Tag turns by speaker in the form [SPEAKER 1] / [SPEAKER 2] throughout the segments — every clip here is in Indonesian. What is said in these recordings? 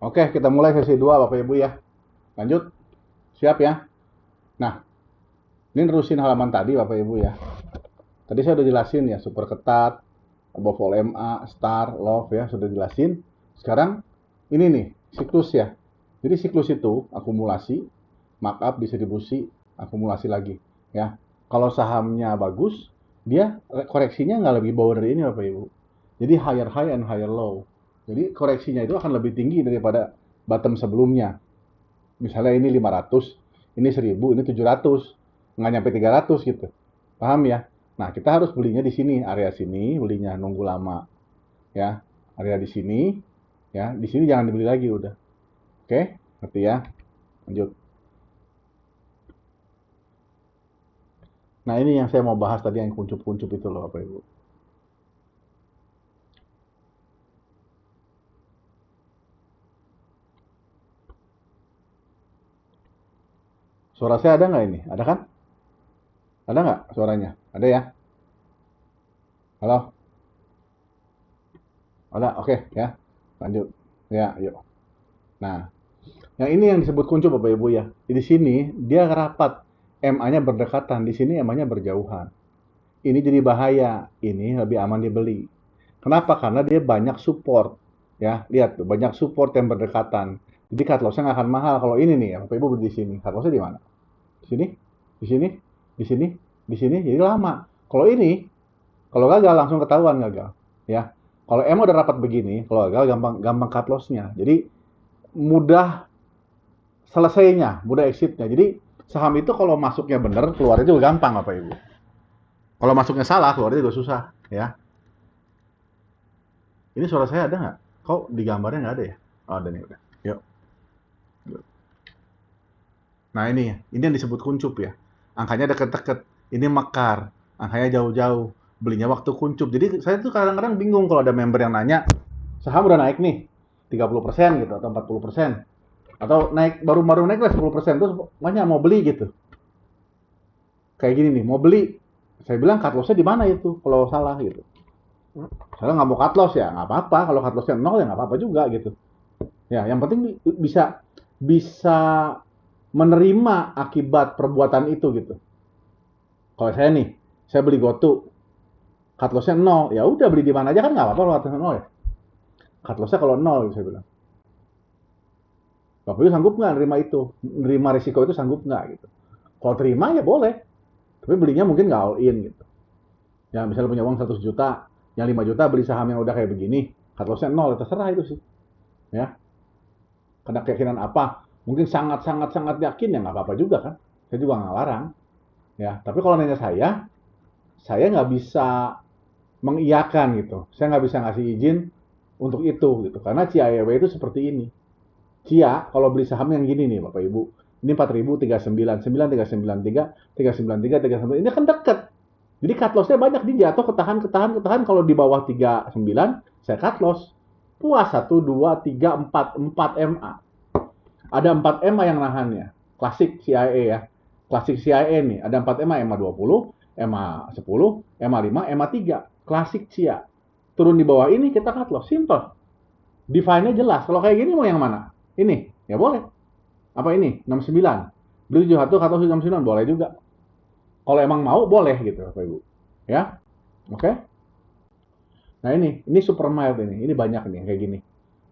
[SPEAKER 1] Oke, kita mulai sesi 2 Bapak Ibu ya. Lanjut. Siap ya? Nah, ini nerusin halaman tadi Bapak Ibu ya. Tadi saya udah jelasin ya, super ketat, above all MA, star, love ya, sudah jelasin. Sekarang ini nih, siklus ya. Jadi siklus itu akumulasi, markup, distribusi, akumulasi lagi ya. Kalau sahamnya bagus, dia koreksinya nggak lebih bawah dari ini Bapak Ibu. Jadi higher high and higher low. Jadi koreksinya itu akan lebih tinggi daripada bottom sebelumnya. Misalnya ini 500, ini 1000, ini 700, nggak nyampe 300 gitu. Paham ya? Nah, kita harus belinya di sini, area sini, belinya nunggu lama. Ya, area di sini, ya, di sini jangan dibeli lagi udah. Oke, ngerti ya? Lanjut. Nah, ini yang saya mau bahas tadi yang kuncup-kuncup itu loh, Bapak Ibu. Suara saya ada nggak ini? Ada kan? Ada nggak suaranya? Ada ya? Halo? Ada, oke ya. Lanjut. Ya, yuk. Nah, yang ini yang disebut kuncup Bapak Ibu ya. Di sini dia rapat, MA-nya berdekatan, di sini MA-nya berjauhan. Ini jadi bahaya, ini lebih aman dibeli. Kenapa? Karena dia banyak support. Ya, lihat tuh, banyak support yang berdekatan. Jadi cut loss-nya nggak akan mahal. Kalau ini nih, ya, Bapak Ibu beli di sini. Cut loss-nya di mana? Di sini, di sini, di sini, di sini. Jadi lama. Kalau ini, kalau gagal langsung ketahuan gagal. Ya, kalau emang udah rapat begini, kalau gagal gampang gampang cut loss-nya. Jadi mudah selesainya, mudah exit-nya. Jadi saham itu kalau masuknya benar, keluarnya juga gampang Bapak Ibu. Kalau masuknya salah, keluarnya juga susah, ya. Ini suara saya ada nggak? Kok di gambarnya nggak ada ya? Oh, ada nih udah. Yuk. Nah ini yang disebut kuncup ya. Angkanya deket-deket. Ini mekar. Angkanya jauh-jauh. Belinya waktu kuncup. Jadi saya tuh kadang-kadang bingung kalau ada member yang nanya, saham udah naik nih, 30% gitu, atau 40%. Atau naik, baru-baru naik lah 10%. Terus banyak mau beli gitu. Kayak gini nih, mau beli. Saya bilang cut loss-nya di mana itu kalau salah gitu. Saya nggak mau cut loss ya, nggak apa-apa. Kalau cut loss-nya 0 ya nggak apa-apa juga gitu. Ya, yang penting bisa bisa menerima akibat perbuatan itu gitu. Kalau saya nih, saya beli GoTo, cut loss-nya 0, ya udah beli di mana aja kan nggak apa-apa kalau cut loss 0 ya. Cut loss-nya kalau 0 saya bilang. Bapak Ibu sanggup nggak nerima itu? Nerima risiko itu sanggup nggak gitu. Kalau terima ya boleh, tapi belinya mungkin nggak all in gitu. Ya misalnya punya uang 100 juta, yang 5 juta beli saham yang udah kayak begini, cut loss-nya 0, terserah itu sih. Ya, karena keyakinan apa? Mungkin sangat-sangat yakin ya nggak apa-apa juga kan. Saya juga nggak larang. Ya, tapi kalau nanya saya nggak bisa mengiyakan gitu. Saya nggak bisa ngasih izin untuk itu gitu. Karena CIAW itu seperti ini. CIA kalau beli saham yang gini nih Bapak Ibu. Ini 4.000, 39, 9, 393, 393, 393. Ini kan dekat. Jadi cut loss-nya banyak, dia jatuh ketahan. Kalau di bawah 39, saya cut loss. Puas 1, 2, 3, 4, 4 MA. Ada 4 MA yang nahannya. Klasik CIA ya. Klasik CIA nih. Ada 4 MA, MA 20, MA 10, MA 5, MA 3. Klasik CIA. Turun di bawah ini kita cut loss. Simple. Define-nya jelas. Kalau kayak gini mau yang mana? Ini. Ya boleh. Apa ini? 69. Beli 71 cut loss 69. Boleh juga. Kalau emang mau boleh gitu Bapak Ibu. Ya. Oke. Okay? Nah ini super mild ini. Ini banyak nih kayak gini.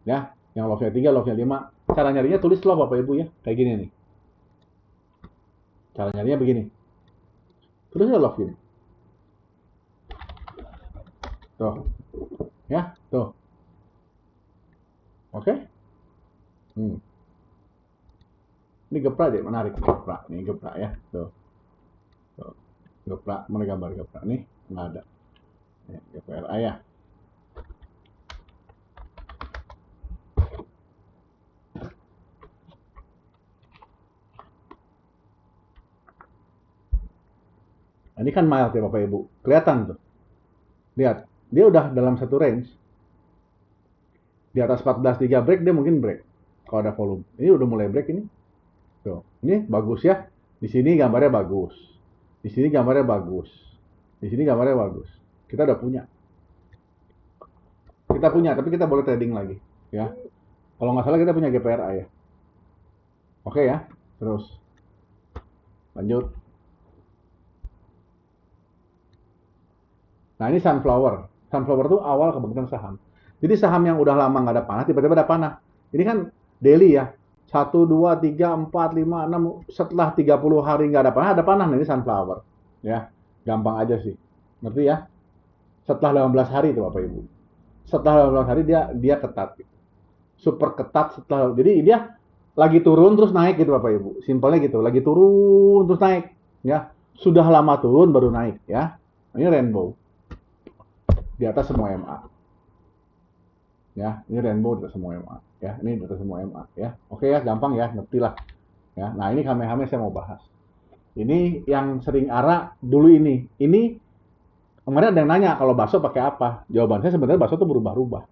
[SPEAKER 1] Ya. Yang love-nya 3, love-nya 5. Cara nyarinya tulis love Bapak Ibu ya. Kayak gini nih. Cara nyarinya begini. Tulisnya love gini. Tuh. Ya, tuh. Oke? Okay? Ini geprak deh, menarik geprak. Nih geprak ya. Tuh. Tuh. Geprak, mana gambar geprak nih? Nggak ada. Ya, GPRA ya. Nah, ini kan mild ya Bapak Ibu. Kelihatan tuh. Lihat, dia udah dalam satu range. Di atas 14.3 break, dia mungkin break. Kalau ada volume. Ini udah mulai break ini. Tuh. Ini bagus ya. Di sini gambarnya bagus. Di sini gambarnya bagus. Di sini gambarnya bagus. Kita udah punya. Kita punya, tapi kita boleh trading lagi. Ya. Kalau nggak salah kita punya GPRA ya. Oke ya, terus lanjut. Nah ini sunflower. Sunflower itu awal kebangkitan saham. Jadi saham yang udah lama nggak ada panah, tiba-tiba ada panah. Ini kan daily ya. 1, 2, 3, 4, 5, 6. Setelah 30 hari nggak ada panah. Nah ini sunflower. Ya, gampang aja sih. Ngerti ya? Setelah 18 hari itu Bapak Ibu. Setelah 18 hari dia ketat. Super ketat setelah. Jadi dia lagi turun terus naik gitu Bapak Ibu. Simpelnya gitu. Lagi turun terus naik. Ya, sudah lama turun baru naik ya. Ini rainbow. Di atas semua MA. Ya, ini rainbow di atas semua MA. Ya, ini di atas semua MA. Ya, oke ya, gampang ya, ngerti lah. Ya, nah ini Kamehameha saya mau bahas. Ini yang sering ARA dulu ini. Ini kemarin ada yang nanya kalau bakso pakai apa? Jawaban saya sebenarnya bakso itu berubah-ubah.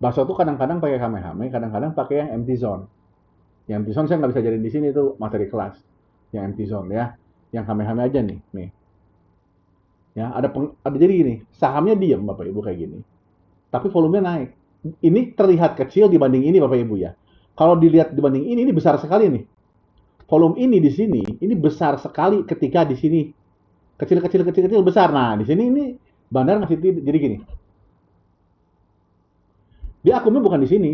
[SPEAKER 1] Bakso itu kadang-kadang pakai Kamehameha, kadang-kadang pakai yang empty zone. Yang empty zone saya nggak bisa jadiin di sini itu materi kelas. Yang empty zone ya. Yang Kamehameha aja nih. Ya, ada jadi gini, sahamnya diam Bapak Ibu kayak gini. Tapi volumenya naik. Ini terlihat kecil dibanding ini Bapak Ibu ya. Kalau dilihat dibanding ini besar sekali nih. Volume ini di sini, ini besar sekali ketika di sini. Kecil besar. Nah, di sini ini bandar ngasih jadi gini. Dia akumnya bukan di sini.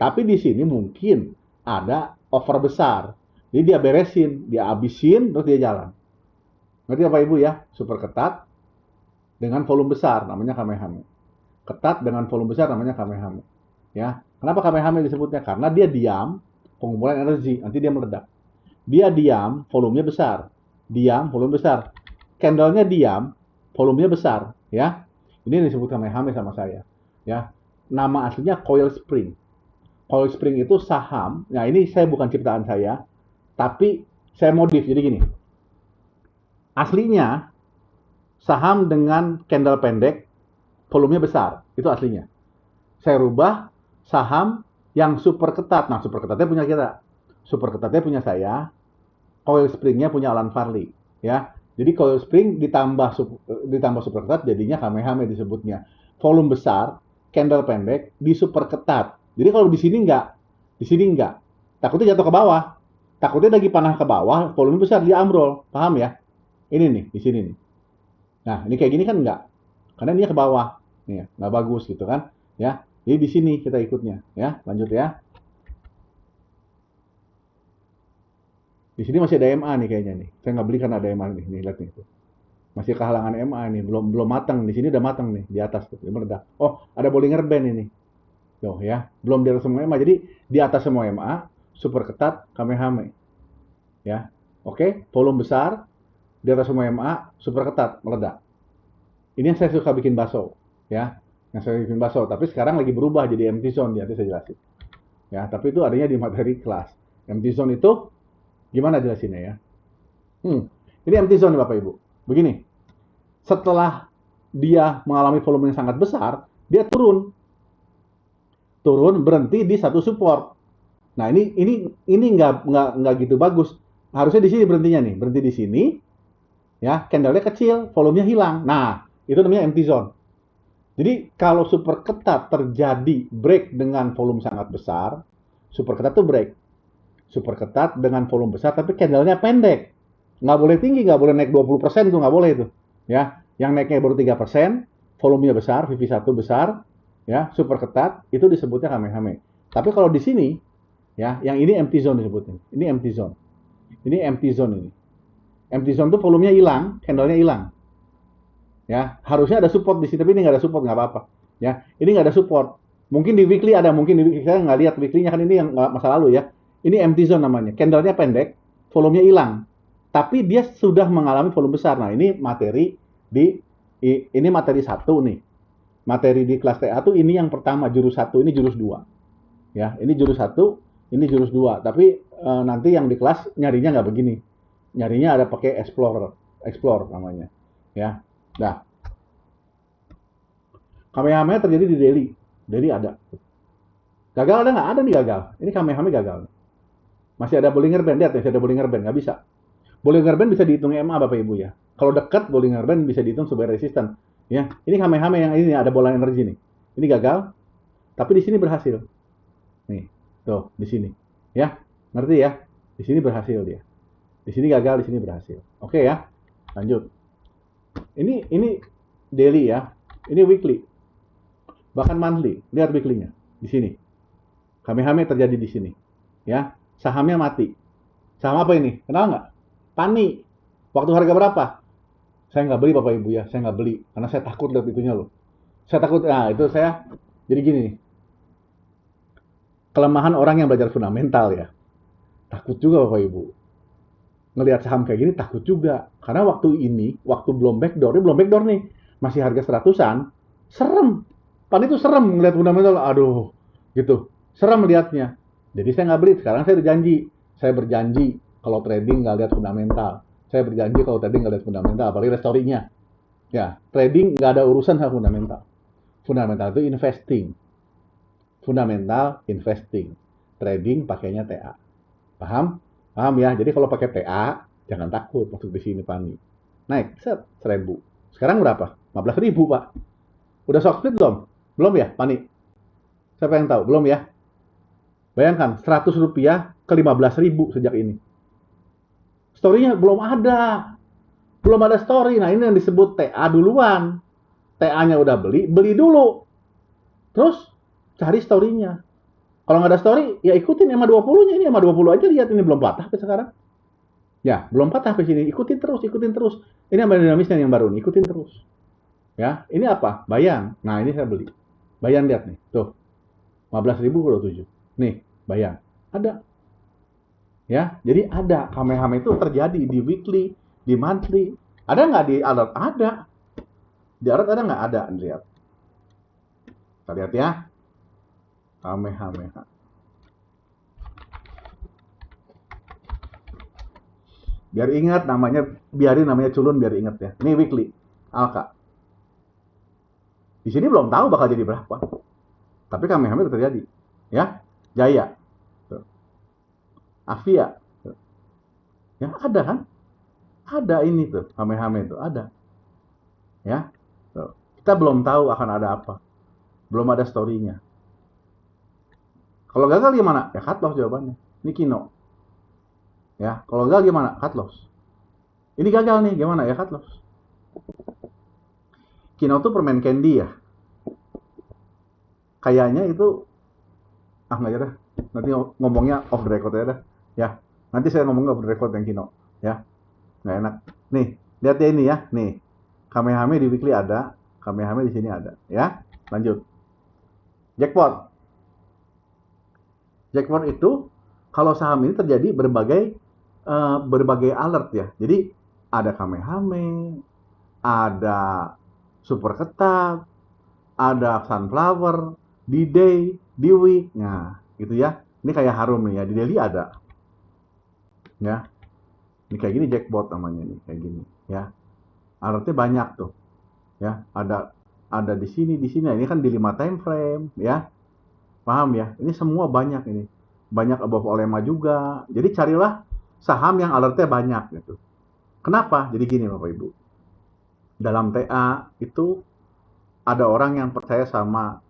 [SPEAKER 1] Tapi di sini mungkin ada over besar. Jadi dia beresin, dia habisin, terus dia jalan. Ngerti Bapak Ibu ya? Super ketat dengan volume besar, namanya Kamehameha. Ketat dengan volume besar, namanya Kamehameha. Ya, kenapa Kamehameha disebutnya? Karena dia diam, pengumpulan energi, nanti dia meledak. Dia diam, volumenya besar. Diam, volume besar. Candle-nya diam, volumenya besar. Ya, ini disebut Kamehameha sama saya. Ya, nama aslinya Coil Spring. Coil Spring itu saham. Nah, ini saya bukan ciptaan saya, tapi saya modif. Jadi gini. Aslinya saham dengan candle pendek, volumenya besar. Itu aslinya. Saya rubah saham yang super ketat. Nah, super ketatnya punya kita. Super ketatnya punya saya. Coil Spring-nya punya Alan Farley. Ya. Jadi Coil Spring ditambah super ketat jadinya Kamehameha disebutnya. Volume besar, candle pendek, di super ketat. Jadi kalau di sini enggak. Takutnya jatuh ke bawah. Takutnya lagi panah ke bawah, volume besar, dia ambrol. Paham ya? Ini nih, di sini nih. Nah, ini kayak gini kan enggak. Karena dia ke bawah. Nih, enggak bagus gitu kan. Ya. Jadi di sini kita ikutnya. Ya, lanjut ya. Di sini masih ada MA nih kayaknya nih. Saya nggak beli karena ada MA nih. Nih, lihat nih. Masih kehalangan MA nih. Belum matang. Di sini udah matang nih. Di atas tuh. Dia meledak. Oh, ada Bollinger Band ini. Tuh ya. Belum di atas semua MA. Jadi di atas semua MA. Super ketat. Kamehameha. Ya. Oke. Volume besar. Di atas semua MA, super ketat, meledak. Ini yang saya suka bikin bakso, ya. Yang saya bikin bakso, tapi sekarang lagi berubah jadi empty zone, nanti saya jelasin. Ya, tapi itu adanya di materi kelas. Empty zone itu gimana jelasinnya ya? Ini empty zone Bapak Ibu. Begini. Setelah dia mengalami volume yang sangat besar, dia turun. Turun berhenti di satu support. Nah, ini nggak gitu bagus. Harusnya di sini berhentinya nih, berhenti di sini. Ya, candle-nya kecil, volumenya hilang. Nah, itu namanya empty zone. Jadi, kalau super ketat terjadi break dengan volume sangat besar, super ketat itu break. Super ketat dengan volume besar, tapi candle-nya pendek. Nggak boleh tinggi, nggak boleh naik 20%, itu nggak boleh itu. Ya, yang naiknya baru 3%, volumenya besar, VV1 besar, ya, super ketat, itu disebutnya Kamehameha. Tapi kalau di sini, ya, yang ini empty zone disebutnya. Ini empty zone. Ini empty zone ini. Empty zone itu volumenya hilang, candle-nya hilang. Ya, harusnya ada support di sini, tapi ini nggak ada support, nggak apa-apa. Ya, ini nggak ada support. Mungkin di weekly ada, mungkin di weekly saya nggak lihat weekly-nya kan ini yang masa lalu ya. Ini empty zone namanya. Candle-nya pendek, volumenya hilang. Tapi dia sudah mengalami volume besar. Nah, ini materi ini materi 1 nih. Materi di kelas TA tuh ini yang pertama, jurus 1, ini jurus 2. Ya, ini jurus 1, ini jurus 2. Tapi nanti yang di kelas nyarinya nggak begini. Nyarinya ada pakai explore namanya. Ya. Nah. Kamehameha terjadi di daily. Daily ada. Gagal ada nggak? Ada nih gagal. Ini Kamehameha gagal. Masih ada Bollinger Band, lihat masih ada Bollinger Band, nggak bisa. Bollinger Band bisa dihitung MA Bapak Ibu ya. Kalau dekat Bollinger Band bisa dihitung sebagai resisten. Ya, ini Kamehameha yang ini ada bola energi nih. Ini gagal, tapi di sini berhasil. Nih, tuh di sini. Ya, ngerti ya? Di sini berhasil dia. Di sini gagal, di sini berhasil. Oke ya, lanjut. Ini daily ya. Ini weekly. Bahkan monthly. Lihat weekly-nya di sini. Kamehame terjadi di sini. Ya, sahamnya mati. Saham apa ini? Kenal nggak? Pani. Waktu harga berapa? Saya nggak beli Bapak Ibu ya. Saya nggak beli karena saya takut lihat itunya loh. Saya takut. Nah, itu saya jadi gini nih. Kelemahan orang yang belajar fundamental ya. Takut juga Bapak Ibu. Ngelihat saham kayak gini takut juga. Karena waktu ini, waktu belum backdoor, ini belum backdoor nih. Masih harga 100-an. Serem. Pan itu serem ngelihat fundamental. Aduh, gitu. Serem lihatnya. Jadi saya nggak beli. Sekarang saya berjanji. Saya berjanji kalau trading nggak lihat fundamental. Saya berjanji kalau trading nggak lihat fundamental. Apalagi story-nya. Ya, trading nggak ada urusan sama fundamental. Fundamental itu investing. Fundamental investing. Trading pakainya TA. Paham? Paham ya? Jadi kalau pakai TA, jangan takut masuk di sini Pani. Naik, set, 1000. Sekarang berapa? 15.000, Pak. Udah stock split belum? Belum ya, Pani? Siapa yang tahu? Belum ya? Bayangkan, 100 rupiah ke 15.000 sejak ini. Story-nya belum ada. Belum ada story. Nah, ini yang disebut TA duluan. TA-nya udah beli, beli dulu. Terus, cari story-nya. Kalau nggak ada story, ya ikutin EMA 20-nya. Ini EMA 20 aja, lihat ini belum patah sampai sekarang. Ya, belum patah sampai sini. Ikutin terus, ikutin terus. Ini yang dinamisnya yang baru nih, ikutin terus. Ya, ini apa? Bayang. Nah, ini saya beli. Bayang lihat nih. Tuh. 15.027. Nih, bayang. Ada. Ya, jadi ada. Kamehame itu terjadi di weekly, di monthly. Ada nggak di alert? Ada. Di alert ada nggak? Ada. Lihat. Kita lihat ya. Kamehameha. Biar ingat namanya, biarin namanya culun biar ingat ya. Ini weekly. Alka. Di sini belum tahu bakal jadi berapa. Tapi Kamehameha itu terjadi. Ya. Jaya. Avia. Ya, ada kan? Ada ini tuh, Kamehameha itu ada. Ya. Tuh. Kita belum tahu akan ada apa. Belum ada story-nya. Kalau gagal gimana? Ya cut loss jawabannya. Ini Kino. Ya, kalau gagal gimana? Cut loss. Ini gagal nih, gimana? Ya cut loss. Kino tuh permen candy ya. Kayaknya itu nggak ada. Nanti ngomongnya off the record ya dah. Ya, nanti saya ngomongnya off the record yang Kino. Ya, nggak enak. Nih, lihat ya ini ya. Nih, Kamehameha di weekly ada, Kamehameha di sini ada. Ya, lanjut. Jackpot. Jackpot itu kalau saham ini terjadi berbagai alert ya. Jadi ada Kamehameha, ada super ketat, ada sunflower, D-Day, D-Week. Nah, gitu ya. Ini kayak harum nih ya. Di daily ada. Ya. Ini kayak gini jackpot namanya nih, kayak gini ya. Alertnya banyak tuh. Ya, ada di sini. Ini kan di 5 time frame ya. Paham ya? Ini semua banyak ini. Banyak above olema juga. Jadi carilah saham yang alertnya banyak gitu. Kenapa? Jadi gini Bapak Ibu. Dalam TA itu ada orang yang percaya sama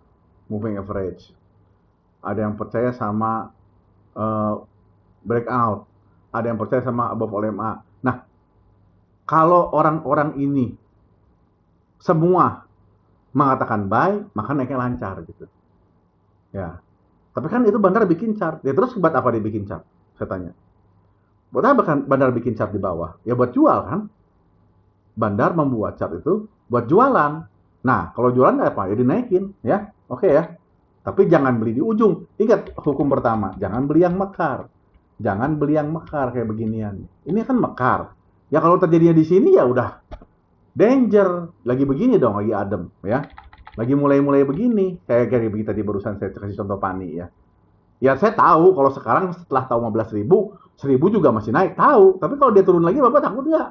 [SPEAKER 1] moving average. Ada yang percaya sama breakout. Ada yang percaya sama above olema. Nah, kalau orang-orang ini semua mengatakan buy, maka naiknya lancar gitu. Ya. Tapi kan itu Bandar bikin chart. Ya terus buat apa dia bikin chart? Saya tanya. Buat apa kan Bandar bikin chart di bawah? Ya buat jual kan? Bandar membuat chart itu buat jualan. Nah, kalau jualan apa? Ya dinaikin, ya. Oke ya. Tapi jangan beli di ujung. Ingat hukum pertama, jangan beli yang mekar. Jangan beli yang mekar kayak beginian. Ini kan mekar. Ya kalau terjadinya di sini ya udah danger. Lagi begini dong, lagi adem, ya. Lagi mulai-mulai begini, kayak begitu tadi barusan saya kasih contoh Pani ya. Ya saya tahu kalau sekarang setelah tahu 15.000, 1.000 juga masih naik, tahu. Tapi kalau dia turun lagi, Bapak takut nggak?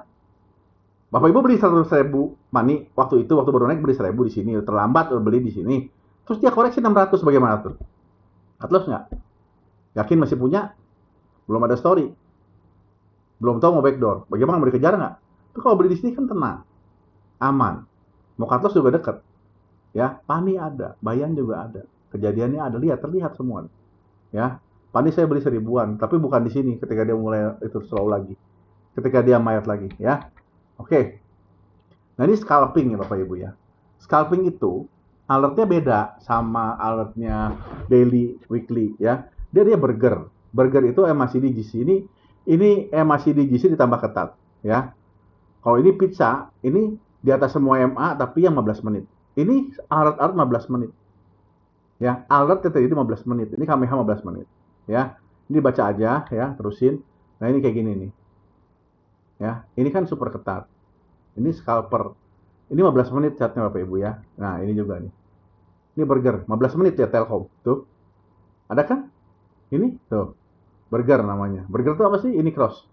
[SPEAKER 1] Bapak Ibu beli 100.000 Pani waktu baru naik beli 1.000 di sini, terlambat beli di sini. Terus dia koreksi 600 bagaimana tuh? Cut loss nggak? Yakin masih punya? Belum ada story. Belum tahu mau backdoor. Bagaimana mau dikejar nggak? Tapi kalau beli di sini kan tenang, aman. Mau cut loss juga deket. Ya, Pani ada, Bayan juga ada, kejadiannya ada, terlihat semua. ya. Tadi saya beli 1000-an, tapi bukan di sini ketika dia mulai itu slow lagi. Ketika dia mayat lagi, ya. Oke. Nah, ini scalping ya Bapak Ibu ya. Scalping itu alertnya beda sama alertnya daily, weekly ya. Dia burger. Burger itu MACD GC ini MACD GC ditambah ketat ya. Kalau ini pizza, ini di atas semua MA tapi yang 15 menit. Ini alert 15 menit. Ya, alert terjadi 15 menit. Ini KMH 15 menit. Ya. Ini baca aja ya, terusin. Nah, ini kayak gini nih. Ya, ini kan super ketat. Ini scalper. Ini 15 menit catnya Bapak Ibu ya. Nah, ini juga nih. Ini burger, 15 menit ya Telkom. Tuh. Ada kan? Ini tuh. Burger namanya. Burger itu apa sih? Ini cross.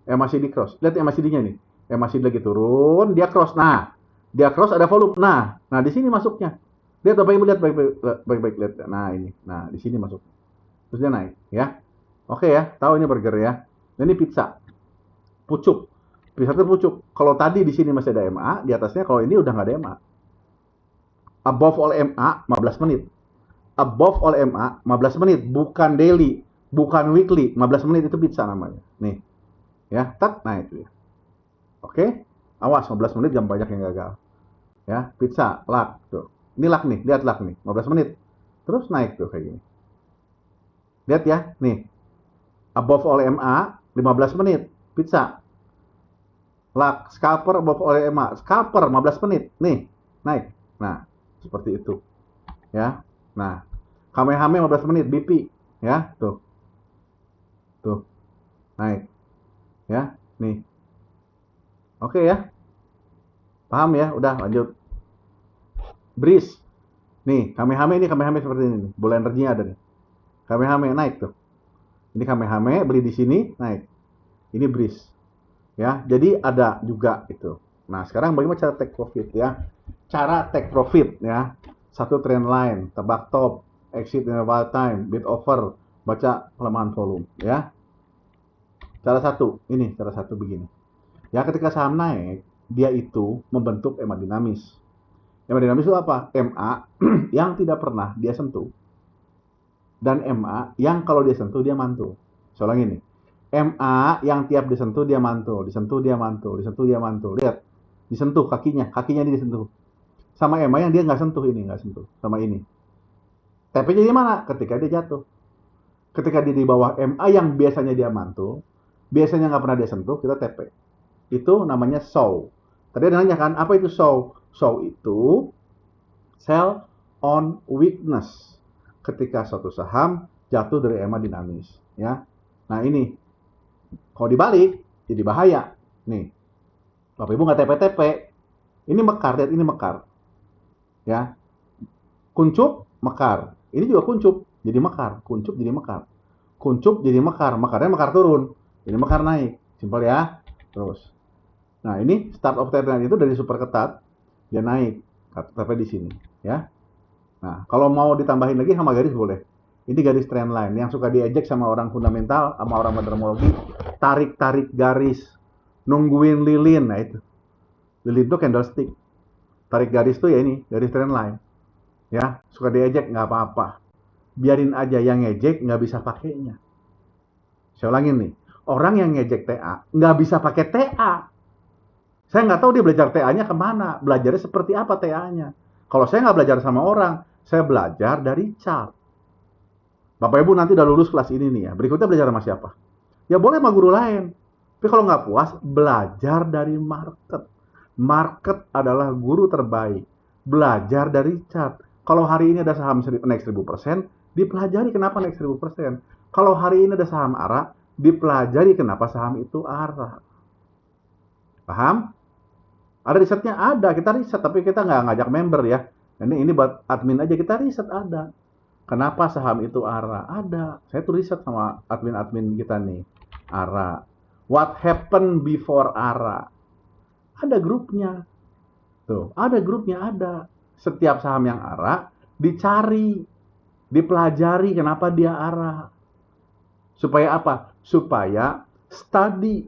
[SPEAKER 1] MACD cross. Lihat MACD-nya nih. MACD lagi turun, dia cross. Nah, dia cross ada volume. Nah di sini masuknya. Lihat Bapak Ibu, lihat baik-baik lihat. Nah, ini. Nah, di sini masuk. Terus dia naik, ya. Oke ya, tahu ini burger ya. Nah, ini pizza. Pucuk. Pizza itu pucuk. Kalau tadi di sini masih ada MA, di atasnya kalau ini udah nggak ada MA. Above all MA 15 menit. Above all MA 15 menit, bukan daily, bukan weekly. 15 menit itu pizza namanya. Nih. Ya, tak, nah itu ya. Oke. Awas 15 menit jam banyak yang gagal. Ya, pizza, lak tuh. Ini lak nih, lihat lak nih, 15 menit. Terus naik tuh kayak gini. Lihat ya, nih. Above all MA 15 menit, pizza. Lak, scalper above all MA, scalper 15 menit. Nih, naik. Nah, seperti itu. Ya. Nah, Kamehame 15 menit, BP. Ya, tuh. Tuh. Naik. Ya, nih. Oke ya. Paham ya? Udah lanjut. Breeze. Nih, Kamehame seperti ini nih. Bola energinya ada nih. Kamehame naik tuh. Ini Kamehame beli di sini, naik. Ini breeze. Ya, jadi ada juga itu. Nah, sekarang bagaimana cara take profit ya? Cara take profit ya. Satu trend line, tebak top, exit interval time, bid offer, baca pelemahan volume ya. Cara satu begini. Ya, ketika saham naik, dia itu membentuk EMA dinamis. EMA dinamis itu apa? MA yang tidak pernah dia sentuh. Dan MA yang kalau dia sentuh dia mantul. Soalnya gini. MA yang tiap disentuh dia mantul, disentuh dia mantul, disentuh dia mantul. Lihat, disentuh kakinya ini disentuh. Sama MA yang dia nggak sentuh ini, nggak sentuh. Sama ini. TP-nya di mana? Ketika dia jatuh. Ketika dia di bawah MA yang biasanya dia mantul, biasanya nggak pernah dia sentuh, kita TP. Itu namanya SOW. Tadi ada nanya kan, apa itu SOW? SOW itu sell on weakness. Ketika suatu saham jatuh dari EMA dinamis. Ya. Nah ini, kalau dibalik, jadi bahaya. Nih, Bapak Ibu nggak TP-TP. Ini mekar, lihat ini mekar. Ya, kuncup, mekar. Ini juga kuncup, jadi mekar. Kuncup jadi mekar. Kuncup jadi mekar. Mekarnya mekar turun. Jadi mekar naik. Simpel ya. Terus. Nah ini start of trend itu dari super ketat. Dia naik. TP di sini. Ya. Nah, kalau mau ditambahin lagi sama garis boleh. Ini garis trend line. Yang suka diejek sama orang fundamental, sama orang meteorologi, tarik-tarik garis. Nungguin lilin. Nah itu. Lilin itu candlestick. Tarik garis tuh ya ini, garis trend line. Ya, suka diejek nggak apa-apa. Biarin aja yang ngejek nggak bisa pakainya. Saya ulangin nih. Orang yang ngejek TA nggak bisa pakai TA. Saya nggak tahu dia belajar TA-nya kemana. Belajarnya seperti apa TA-nya. Kalau saya nggak belajar sama orang, saya belajar dari chart. Bapak Ibu nanti udah lulus kelas ini nih ya. Berikutnya belajar sama siapa? Ya boleh sama guru lain. Tapi kalau nggak puas, belajar dari market. Market adalah guru terbaik. Belajar dari chart. Kalau hari ini ada saham naik 1000%, dipelajari kenapa naik 1000%. Kalau hari ini ada saham ARA, dipelajari kenapa saham itu ARA. Paham? Ada risetnya? Ada. Kita riset, tapi kita nggak ngajak member ya. Ini buat admin aja, kita riset ada. Kenapa saham itu ARA? Ada. Saya tuh riset sama admin-admin kita nih. ARA. What happened before ARA? Ada grupnya. Tuh, ada grupnya, ada. Setiap saham yang ARA dicari, dipelajari kenapa dia ARA. Supaya apa? Supaya study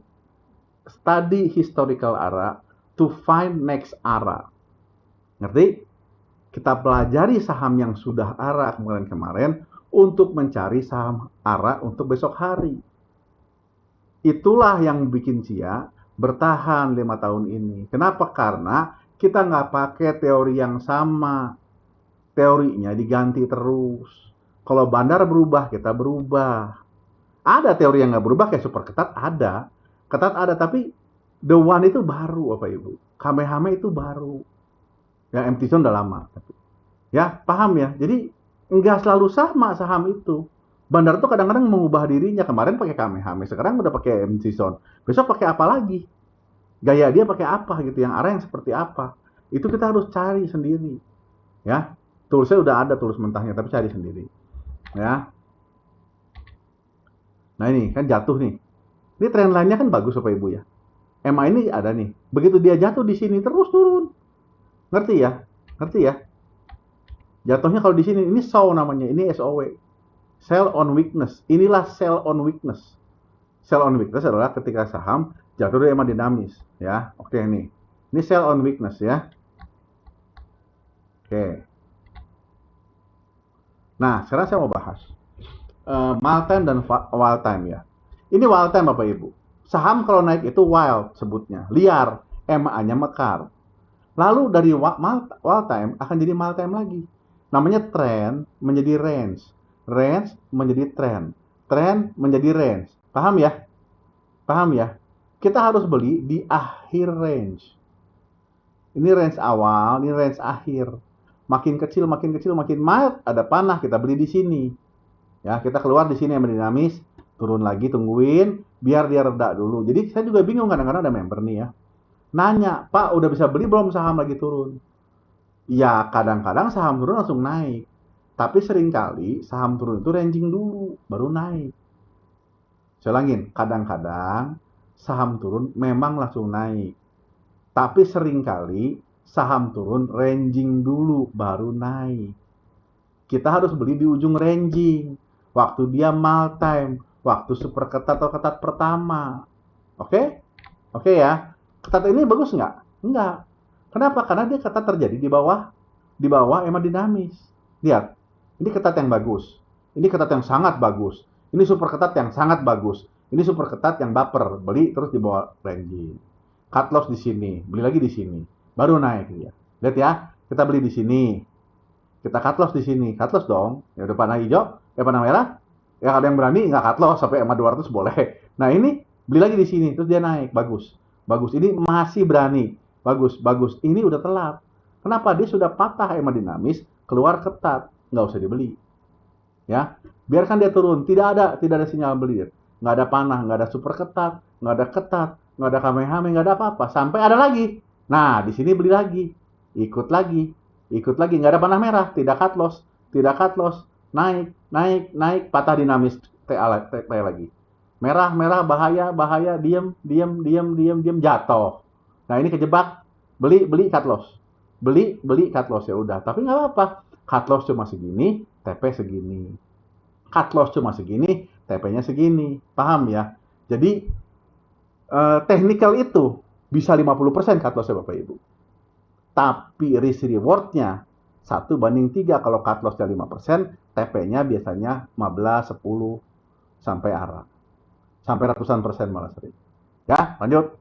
[SPEAKER 1] historical ARA to find next ARA. Ngerti? Kita pelajari saham yang sudah ARA kemarin-kemarin untuk mencari saham ARA untuk besok hari. Itulah yang bikin Cia bertahan 5 tahun ini. Kenapa? Karena kita nggak pakai teori yang sama. Teorinya diganti terus. Kalau bandar berubah, kita berubah. Ada teori yang nggak berubah, kayak super ketat ada. Ketat ada, tapi the one itu baru, Bapak Ibu. Kamehame itu baru. Ya, MT Zone udah lama. Ya, paham ya? Jadi, nggak selalu sama saham itu. Bandar tuh kadang-kadang mengubah dirinya. Kemarin pakai Kamehame, sekarang udah pakai MT Zone. Besok pakai apa lagi? Gaya dia pakai apa gitu, yang arah yang seperti apa. Itu kita harus cari sendiri. Ya, toolsnya udah ada, tools mentahnya, tapi cari sendiri. Ya. Nah ini kan jatuh nih. Ini tren lainnya kan bagus Bapak Ibu ya. MA ini ada nih. Begitu dia jatuh di sini terus turun. Ngerti ya? Ngerti ya? Jatuhnya kalau di sini ini SOW namanya, ini SOW. Sell on weakness. Inilah sell on weakness. Sell on weakness adalah ketika saham jatuh dari MA dinamis, ya. Oke nih. Ini sell on weakness ya. Oke. Nah, sekarang saya mau bahas mild time dan wild time ya. Ini wild time Bapak Ibu. Saham kalau naik itu wild sebutnya, liar, MA-nya mekar. Lalu dari wild time akan jadi mild time lagi. Namanya trend menjadi range, range menjadi trend, trend menjadi range. Paham ya? Paham ya? Kita harus beli di akhir range. Ini range awal, ini range akhir. Makin kecil, makin mild, ada panah, kita beli di sini. Ya, kita keluar di sini yang dinamis, turun lagi, tungguin, biar dia reda dulu. Jadi saya juga bingung kadang-kadang ada member nih ya. Nanya, Pak udah bisa beli belum saham lagi turun? Ya, kadang-kadang saham turun langsung naik. Tapi seringkali saham turun itu ranging dulu, baru naik. Saya ulangin, kadang-kadang saham turun memang langsung naik. Tapi seringkali saham turun ranging dulu, baru naik. Kita harus beli di ujung ranging. Waktu dia mild time, waktu super ketat atau ketat pertama. Oke? Oke ya. Ketat ini bagus nggak? Enggak. Kenapa? Karena dia ketat terjadi di bawah emang dinamis. Lihat, ini ketat yang bagus. Ini ketat yang sangat bagus. Ini super ketat yang sangat bagus. Ini super ketat yang baper. Beli terus di bawah ranging. Cut loss di sini, beli lagi di sini. Baru naik dia. Lihat ya, kita beli di sini. Kita cut loss di sini. Cut loss dong. Ya udah panah hijau, panah merah. Ya ada yang berani nggak cut loss sampai EMA 200 boleh. Nah ini beli lagi di sini, terus dia naik. Bagus. Bagus. Ini masih berani. Bagus. Bagus. Ini udah telat. Kenapa? Dia sudah patah EMA dinamis, keluar ketat. Nggak usah dibeli. Ya, biarkan dia turun. Tidak ada sinyal beli. Nggak ada panah, nggak ada super ketat, nggak ada ketat, nggak ada kamehame, nggak ada apa-apa. Sampai ada lagi. Nah, di sini beli lagi. Ikut lagi, nggak ada panah merah, tidak cut loss, naik, patah dinamis, T lagi. Merah, bahaya, diam, jatuh. Nah, ini kejebak, beli, cut loss. Beli, cut loss, ya udah. Tapi nggak apa-apa, cut loss cuma segini, TP segini. Cut loss cuma segini, TP-nya segini. Paham ya? Jadi, technical itu bisa 50% cut loss ya Bapak Ibu. Tapi risk reward-nya 1:3. Kalau cut loss-nya 5%, TP-nya biasanya 15, 10, sampai arah. Sampai ratusan persen malah sering. Ya, lanjut.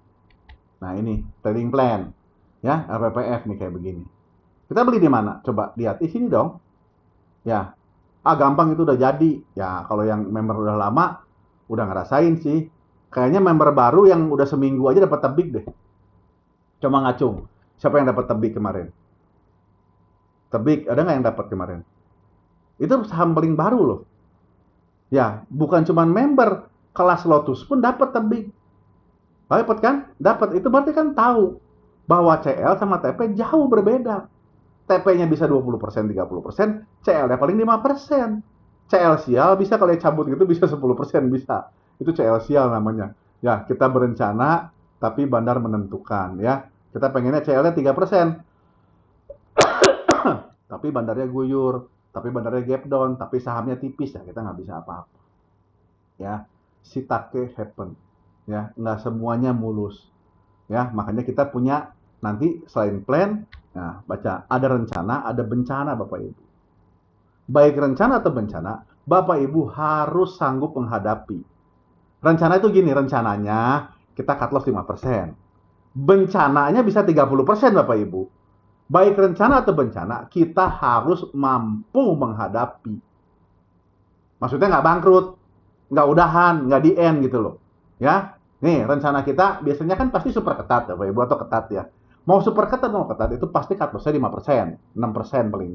[SPEAKER 1] Nah ini, trading plan. Ya, RPPF nih kayak begini. Kita beli di mana? Coba lihat di sini dong. Ya, gampang itu udah jadi. Ya, kalau yang member udah lama, udah ngerasain sih. Kayaknya member baru yang udah seminggu aja dapat tebik deh. Cuma ngacung. Siapa yang dapat tebik kemarin? Tebik, ada nggak yang dapat kemarin? Itu saham paling baru loh. Ya, bukan cuma member, kelas Lotus pun dapat tebik. Dapat kan? Dapat. Itu berarti kan tahu bahwa CL sama TP jauh berbeda. TP-nya bisa 20%, 30%, CL-nya paling 5%. CL sial bisa kalau cabut gitu bisa 10% bisa. Itu CL sial namanya. Ya, kita berencana tapi bandar menentukan ya. Kita pengennya CL-nya 3%. Tapi bandarnya guyur, tapi bandarnya gap down, tapi sahamnya tipis ya, kita nggak bisa apa-apa. Ya, shiitake happen. Ya, nggak semuanya mulus. Ya, makanya kita punya nanti selain plan, nah baca ada rencana, ada bencana Bapak Ibu. Baik rencana atau bencana, Bapak Ibu harus sanggup menghadapi. Rencana itu gini, rencananya kita cut loss 5%. Bencananya bisa 30% Bapak Ibu. Baik rencana atau bencana, kita harus mampu menghadapi. Maksudnya nggak bangkrut, nggak udahan, nggak di end gitu loh. Ya, nih rencana kita biasanya kan pasti super ketat Bapak Ibu atau ketat ya. Mau super ketat mau ketat itu pasti cut loss-nya 5%, 6% paling.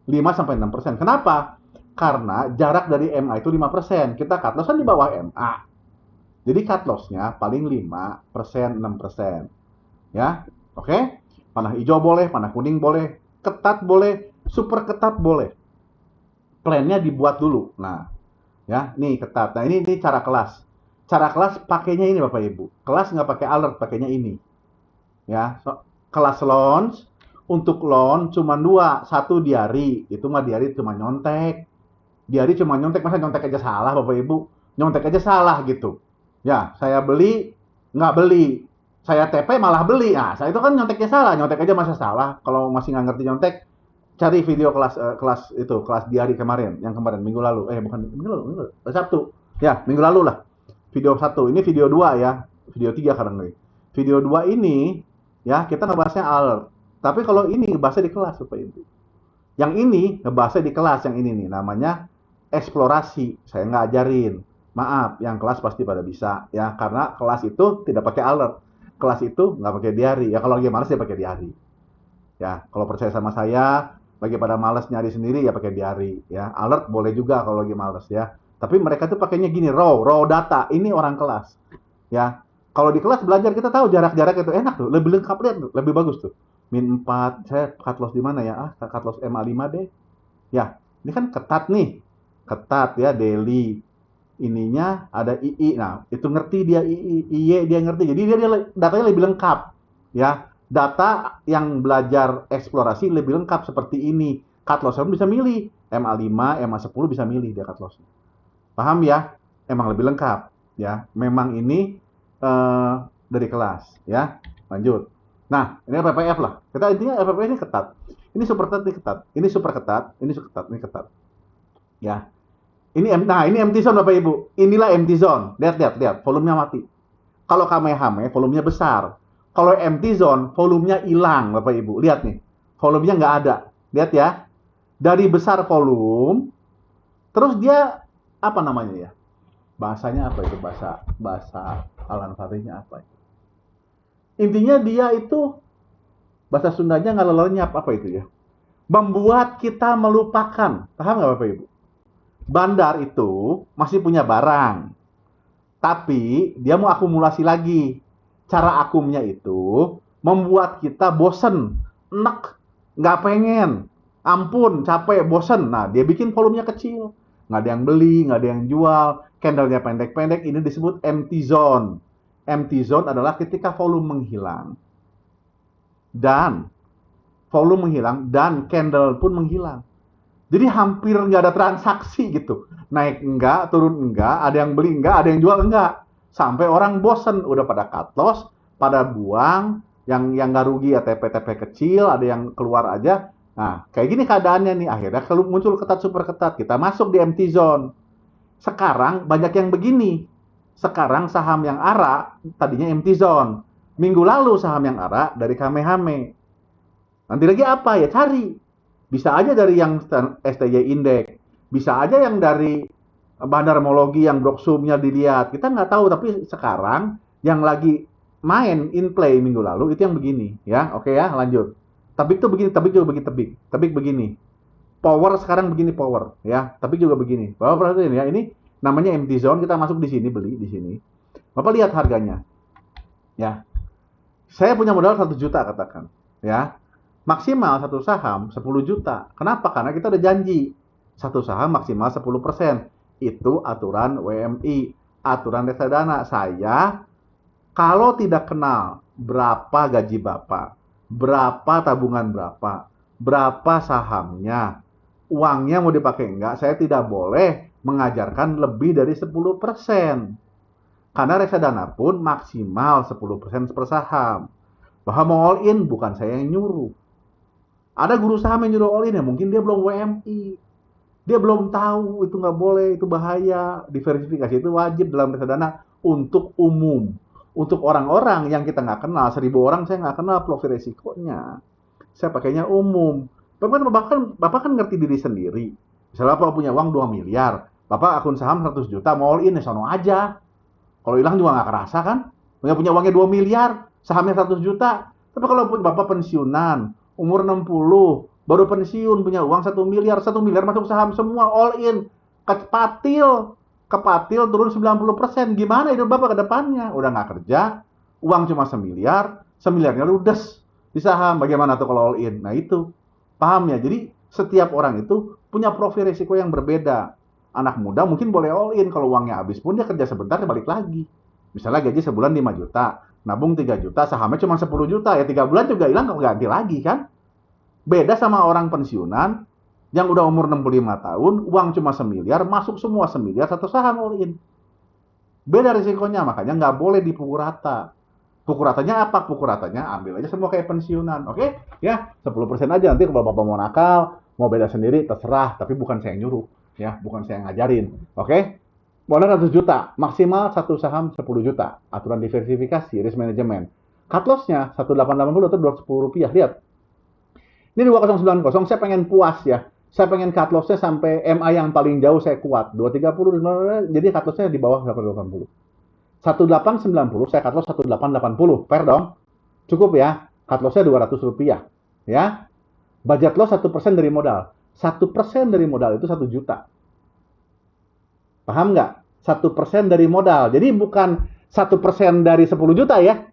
[SPEAKER 1] 5-6%. Kenapa? Karena jarak dari MA itu 5%. Kita cut loss kan di bawah MA. Jadi cut loss-nya paling 5%, 6%. Ya, oke? Panah hijau boleh, panah kuning boleh, ketat boleh, super ketat boleh. Plannya dibuat dulu. Nah, ya, nih ketat. Nah, ini cara kelas. Cara kelas pakainya ini Bapak Ibu. Kelas nggak pakai alert, pakainya ini. Ya, kelas launch untuk launch cuma dua, satu diari, itu mah diari cuma nyontek, diari cuma nyontek, masa nyontek aja salah Bapak Ibu, nyontek aja salah gitu. Ya, saya beli nggak beli, saya TP malah beli, nah saya itu kan nyonteknya salah, nyontek aja masa salah. Kalau masih nggak ngerti nyontek, cari video kelas itu kelas diari kemarin, yang kemarin minggu lalu, bukan minggu lalu, Sabtu, ya minggu lalu lah, video satu, ini video dua ya, video tiga kadang nih, video dua ini ya kita ngebahasnya alert. Tapi kalau ini ngebahasnya di kelas Bapak Ibu. Yang ini ngebahasnya di kelas, yang ini nih namanya eksplorasi. Saya nggak ajarin. Maaf, yang kelas pasti pada bisa ya, karena kelas itu tidak pakai alert. Kelas itu nggak pakai diary. Ya kalau lagi males ya pakai diary. Ya, kalau percaya sama saya, bagi pada males nyari sendiri ya pakai diary ya. Alert boleh juga kalau lagi males ya. Tapi mereka tuh pakainya gini, raw data. Ini orang kelas. Ya, kalau di kelas belajar kita tahu jarak-jarak itu enak tuh, lebih lengkap, lihat tuh, lebih bagus tuh. Min 4, saya cut loss di mana ya? Cut loss MA5 deh. Ya, ini kan ketat nih. Ketat ya, daily. Ininya ada II. Nah, itu ngerti dia II, IY dia ngerti. Jadi dia datanya lebih lengkap. Ya, data yang belajar eksplorasi lebih lengkap seperti ini. Cut loss bisa milih. MA5, MA10 bisa milih dia cut loss. Paham ya? Emang lebih lengkap ya. Memang ini dari kelas ya. Lanjut. Nah, ini PPF lah. Kita intinya PPF ini ketat. Ini super ketat, ini ketat. Ini super ketat, ini super ketat, ini ketat. Ya. Ini empty zone Bapak Ibu. Inilah empty zone. Lihat. Volumenya mati. Kalau Kamehame, volumenya besar. Kalau empty zone, volumenya hilang Bapak Ibu. Lihat nih. Volumenya nggak ada. Lihat ya. Dari besar volume, terus dia apa namanya ya? Bahasanya apa itu? Bahasa Alan Farinya apa itu? Intinya dia itu bahasa Sundanya nggak lenyap, apa itu ya? Membuat kita melupakan. Paham nggak Bapak Ibu? Bandar itu masih punya barang, tapi dia mau akumulasi lagi. Cara akumnya itu membuat kita bosen, enek, nggak pengen, ampun, capek, bosen. Nah, dia bikin volumenya kecil. Nggak ada yang beli, nggak ada yang jual, candlenya pendek-pendek, ini disebut empty zone. Empty zone adalah ketika volume menghilang. Dan volume menghilang, dan candle pun menghilang. Jadi hampir nggak ada transaksi gitu. Naik enggak, turun enggak, ada yang beli enggak, ada yang jual enggak. Sampai orang bosen, udah pada cut loss, pada buang, yang nggak rugi ya TP-TP kecil, ada yang keluar aja. Nah, kayak gini keadaannya nih. Akhirnya kalau muncul ketat, super ketat, kita masuk di empty zone. Sekarang banyak yang begini. Sekarang saham yang ARA, tadinya empty zone. Minggu lalu saham yang ARA dari Kamehame. Nanti lagi apa ya? Cari. Bisa aja dari yang STY Index, bisa aja yang dari bandarmologi yang broksumnya dilihat. Kita nggak tahu, tapi sekarang yang lagi main in play minggu lalu itu yang begini, ya. Oke ya, lanjut. Tebik tuh begini, tebik juga begini, tebik begini. Power sekarang begini power, ya. Tebik juga begini. Bapak perhatiin ya, ini namanya empty zone, kita masuk di sini, beli di sini. Bapak lihat harganya, ya. Saya punya modal 1 juta katakan, ya. Maksimal satu saham 10 juta. Kenapa? Karena kita udah janji. Satu saham maksimal 10%. Itu aturan WMI, aturan reksadana. Saya kalau tidak kenal berapa gaji Bapak, berapa tabungan berapa sahamnya, uangnya mau dipakai enggak, saya tidak boleh mengajarkan lebih dari 10%. Karena reksadana pun maksimal 10% per saham. Bahwa mau all in bukan saya yang nyuruh. Ada guru saham yang nyuruh all in ya, mungkin dia belum WMI. Dia belum tahu itu nggak boleh, itu bahaya. Diverifikasi itu wajib dalam reksadana untuk umum. Untuk orang-orang yang kita nggak kenal, 1.000 orang saya nggak kenal profil resikonya. Saya pakainya umum. Bapak kan ngerti diri sendiri. Misalnya Bapak punya uang 2 miliar, Bapak akun saham 100 juta, mau all in ya sono aja. Kalau hilang juga nggak kerasa kan? Punya uangnya 2 miliar, sahamnya 100 juta. Tapi kalau Bapak pensiunan, umur 60, baru pensiun, punya uang 1 miliar, 1 miliar masuk saham semua, all in. Kepatil turun 90%. Gimana hidup Bapak ke depannya? Udah nggak kerja, uang cuma 1 miliar, 1 miliarnya ludes di saham. Bagaimana tuh kalau all in? Nah itu, paham ya? Jadi setiap orang itu punya profil risiko yang berbeda. Anak muda mungkin boleh all in, kalau uangnya habis pun dia kerja sebentar, dia balik lagi. Misalnya gaji sebulan 5 juta, nabung 3 juta, sahamnya cuma 10 juta, ya 3 bulan juga hilang, nggak ganti lagi kan? Beda sama orang pensiunan, yang udah umur 65 tahun, uang cuma 1 miliar, masuk semua 1 miliar, satu saham all in. Beda risikonya, makanya nggak boleh dipukul rata. Pukul ratanya apa? Pukul ratanya ambil aja semua kayak pensiunan, oke? Ya, 10% aja, nanti kalau Bapak mau nakal, mau beda sendiri, terserah, tapi bukan saya yang nyuruh. Ya, bukan saya yang ngajarin, oke? Modal 100 juta, maksimal satu saham 10 juta. Aturan diversifikasi, risk management. Cut loss-nya 1880 atau 210 rupiah. Lihat. Ini 2090, saya pengen puas ya. Saya pengen cut loss-nya sampai MA yang paling jauh saya kuat. 230, jadi cut loss-nya di bawah 1880. 1890, saya cut loss 1880. Fair dong? Cukup ya. Cut loss-nya 200 rupiah. Ya. Budget loss 1% dari modal. 1% dari modal itu 1 juta. Paham nggak? 1% dari modal. Jadi bukan 1% dari 10 juta ya.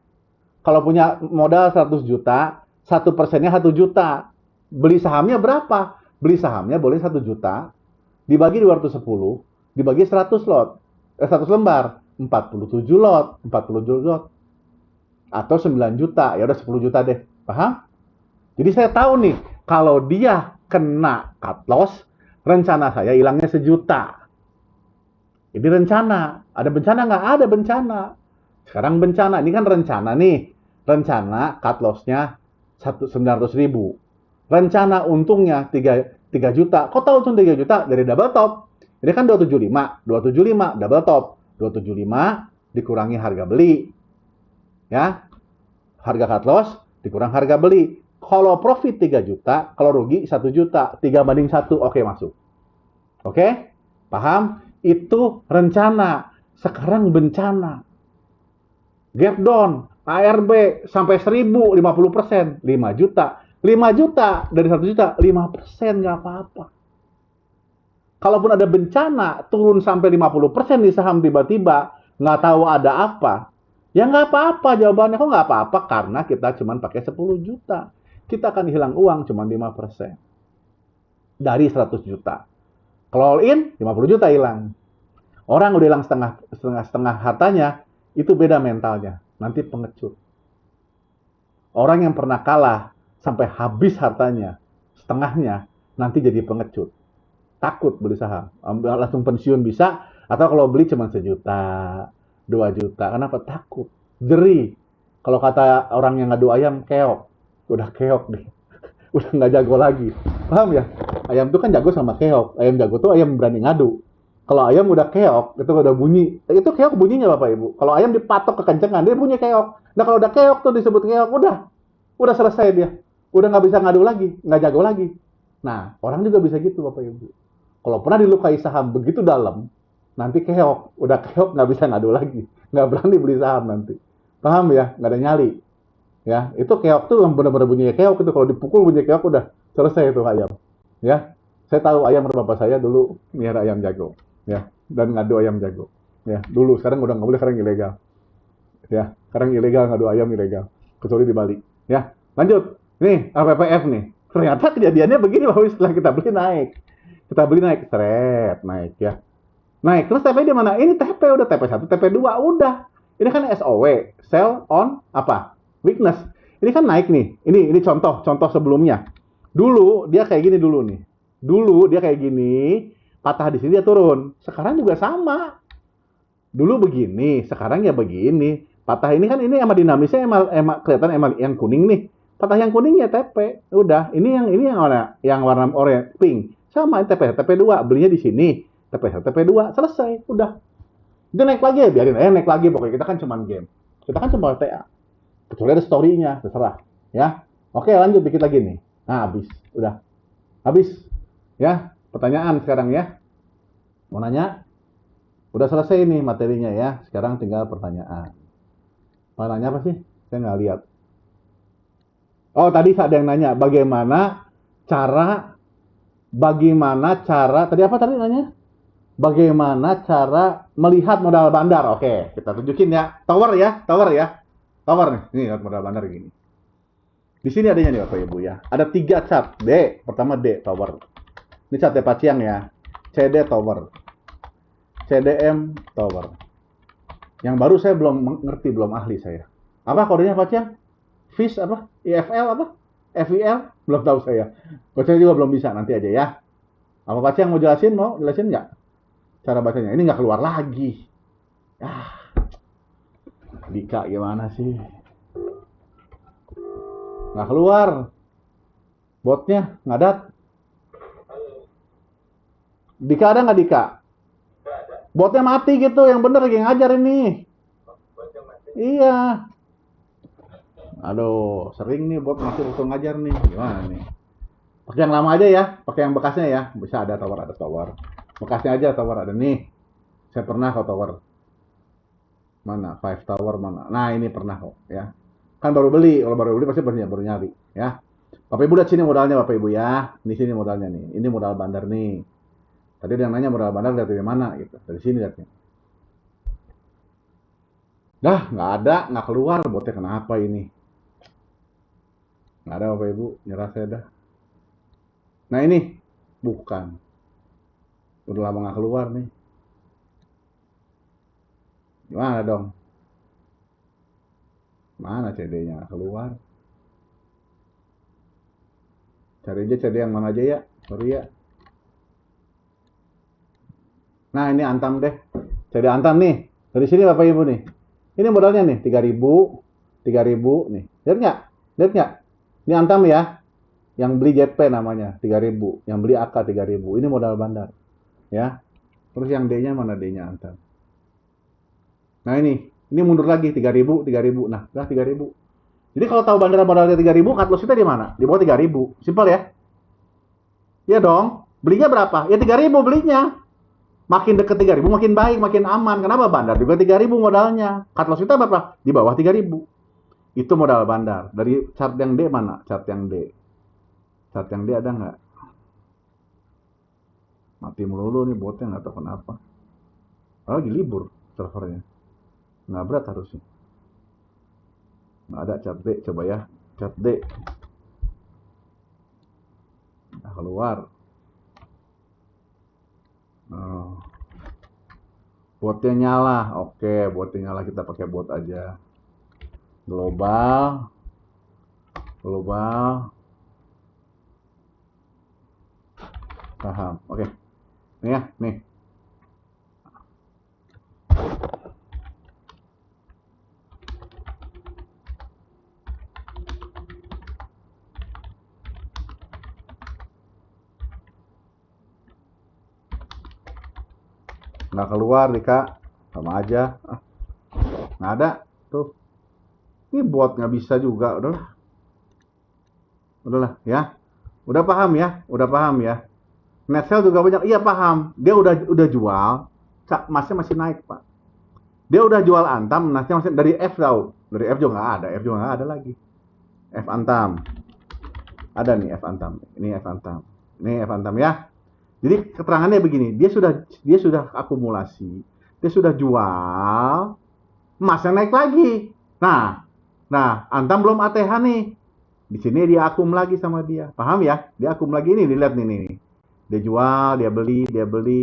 [SPEAKER 1] Kalau punya modal 100 juta, 1%-nya 1 juta. Beli sahamnya berapa? Beli sahamnya boleh 1 juta, dibagi 210, dibagi 100 lot. 100 lembar. 47 lot. 47 lot. Atau 9 juta. Ya udah 10 juta deh. Paham? Jadi saya tahu nih, kalau dia kena cut loss, rencana saya hilangnya 1 juta. Ini rencana. Ada bencana nggak? Ada bencana. Sekarang bencana. Ini kan rencana nih. Rencana cut loss-nya 900.000. Rencana untungnya 3 juta. Kok tahu untung 3 juta? Dari double top. Ini kan 275. 275 double top. 275 dikurangi harga beli. Ya. Harga cut loss dikurang harga beli. Kalau profit 3 juta, kalau rugi 1 juta. 3:1. Oke, masuk. Oke? Paham? Itu rencana. Sekarang bencana. Gap down, ARB sampai 1.000, 50%, 5 juta. 5 juta dari 1 juta, 5% nggak apa-apa. Kalaupun ada bencana, turun sampai 50% di saham tiba-tiba, nggak tahu ada apa, ya nggak apa-apa jawabannya. Kok nggak apa-apa? Karena kita cuma pakai 10 juta. Kita akan hilang uang cuma 5% dari 100 juta. Kalau all in, 50 juta hilang. Orang udah hilang setengah hartanya, itu beda mentalnya. Nanti pengecut. Orang yang pernah kalah sampai habis hartanya, setengahnya, nanti jadi pengecut. Takut beli saham. Langsung pensiun bisa, atau kalau beli cuma 1 juta, 2 juta. Kenapa? Takut. Jeri. Kalau kata orang yang ngadu ayam, keok. Udah keok deh. Udah nggak jago lagi. Paham ya? Ayam tuh kan jago sama keok. Ayam jago tuh ayam berani ngadu. Kalau ayam udah keok, itu udah bunyi. Itu keok bunyinya Bapak Ibu. Kalau ayam dipatok kekencengan, dia bunyi keok. Nah kalau udah keok tuh disebut keok, udah selesai dia. Udah nggak bisa ngadu lagi, nggak jago lagi. Nah, orang juga bisa gitu Bapak Ibu. Kalau pernah dilukai saham begitu dalam, nanti keok. Udah keok nggak bisa ngadu lagi. Nggak berani beli saham nanti. Paham ya? Nggak ada nyali. Ya, itu keok tuh yang benar-benar bunyinya keok itu. Kalau dipukul bunyi keok udah selesai itu ayam. Ya, saya tahu ayam bapak saya dulu miara ayam jago. Ya, dan ngadu ayam jago. Ya, dulu. Sekarang udah nggak boleh, sekarang ilegal. Ya, sekarang ilegal ngadu ayam, ilegal. Kecuali di Bali. Ya, lanjut. Nih, APPF nih. Ternyata kejadiannya begini Bapak, setelah kita beli naik. Kita beli naik, seret, naik ya. Naik, terus TP di mana? Ini TP udah TP1, TP2 udah. Ini kan SOW, sell on apa? Weakness. Ini kan naik nih. Ini contoh sebelumnya. Dulu dia kayak gini dulu nih. Dulu dia kayak gini, patah di sini dia turun. Sekarang juga sama. Dulu begini, sekarang ya begini. Patah ini kan ini emang dinamisnya emang kelihatan emang yang kuning nih. Patah yang kuning ya TP. Udah, ini yang warna oranye, pink. Sama TP2, belinya di sini. TP2, selesai, udah. Dia naik lagi ya, biarin aja naik lagi. Pokoknya kita kan cuma game. Kita kan cuma TA. Kecuali ada story-nya, terserah. Ya. Oke, lanjut dikit lagi nih. Nah, habis. Udah. Habis. Ya, pertanyaan sekarang ya. Mau nanya? Udah selesai nih materinya ya. Sekarang tinggal pertanyaan. Mau nanya apa sih? Saya nggak lihat. Oh, tadi ada yang nanya, tadi apa tadi nanya? Bagaimana cara melihat modal bandar? Oke, kita tunjukin ya. Tower ya, tower ya. Tower nih, ini lihat modal bandar gini. Di sini adanya nih Bapak Ibu ya. Ada 3 chart. D, pertama D, tower. Ini chart Paciang ya. CD tower. CDM tower. Yang baru saya belum ngerti, belum ahli saya. Apa kodenya Paciang? FIS apa? IFL apa? FIL? Belum tahu saya. Bacanya juga belum bisa, nanti aja ya. Apa Paciang mau jelasin? Mau jelasin nggak? Cara bacanya. Ini nggak keluar lagi. Ah, Dika gimana sih? Nggak keluar. Botnya ngadat. Dika ada nggak Dika? Botnya mati gitu, yang bener lagi ngajar ini. Iya. Aduh, sering nih bot masih waktu ngajar nih. Gimana nih? Pakai yang lama aja ya, pakai yang bekasnya ya. Bisa ada tower. Bekasnya aja tower ada nih. Saya pernah kok tower. Mana? 5 tower mana? Nah, ini pernah kok ya. Kan baru beli, kalau baru beli pasti baru nyari ya. Bapak Ibu lihat sini modalnya Bapak Ibu ya. Di sini modalnya nih. Ini modal bandar nih. Tadi dia nanya modal bandar dari mana gitu. Dari sini lihatnya. Dah, nggak ada, nggak keluar. Botnya kenapa ini? Nggak ada Bapak Ibu, nyerah saya dah. Nah ini, bukan. Udah lama nggak keluar nih. Gimana dong? Mana CD-nya nggak keluar? Cari aja CD yang mana aja ya. Sorry ya. Nah ini Antam deh. CD Antam nih. Dari sini Bapak Ibu nih. Ini modalnya nih, 3.000. 3.000 nih. Lihat nggak? Lihat nggak? Ini Antam ya. Yang beli JP namanya, 3.000. Yang beli AK 3.000. Ini modal bandar. Ya. Terus yang D-nya mana D-nya Antam? Nah ini mundur lagi 3.000, 3.000. Nah, udah 3.000. Jadi kalau tahu bandar modalnya 3.000, cut loss kita di mana? Di bawah 3.000. Simpel ya? Iya dong. Belinya berapa? Ya 3.000 belinya. Makin deket 3.000 makin baik, makin aman. Kenapa bandar juga 3.000 modalnya? Cut loss kita berapa? Di bawah 3.000. Itu modal bandar. Dari chart yang D mana? Chart yang D. Chart yang D ada nggak? Mati melulu nih botnya, nggak tahu kenapa. Lagi libur servernya. Nggak berat harusnya. Nggak ada chart D, coba ya. Chart D. Nah, keluar. Oh. Botnya nyala. Oke, botnya nyala, kita pakai bot aja. Global. Paham. Oke. Nih ya, nih. Nggak keluar Dika, sama aja. Nggak ada tuh. Ini bot nggak bisa juga. Udahlah ya. Udah paham ya. Net sale juga banyak. Iya paham. Dia udah jual. Masnya masih naik Pak. Dia udah jual Antam. Masnya masih dari F tahu. Dari F juga nggak ada. F juga nggak ada lagi. F Antam. Ada nih F Antam. Ini F Antam. Ini F Antam ya. Jadi keterangannya begini, dia sudah akumulasi, dia sudah jual, emasnya naik lagi. Nah, Antam belum ATH nih. Di sini dia akum lagi sama dia. Paham ya? Dia akum lagi nih, dilihat nih. Dia jual, dia beli, dia jual,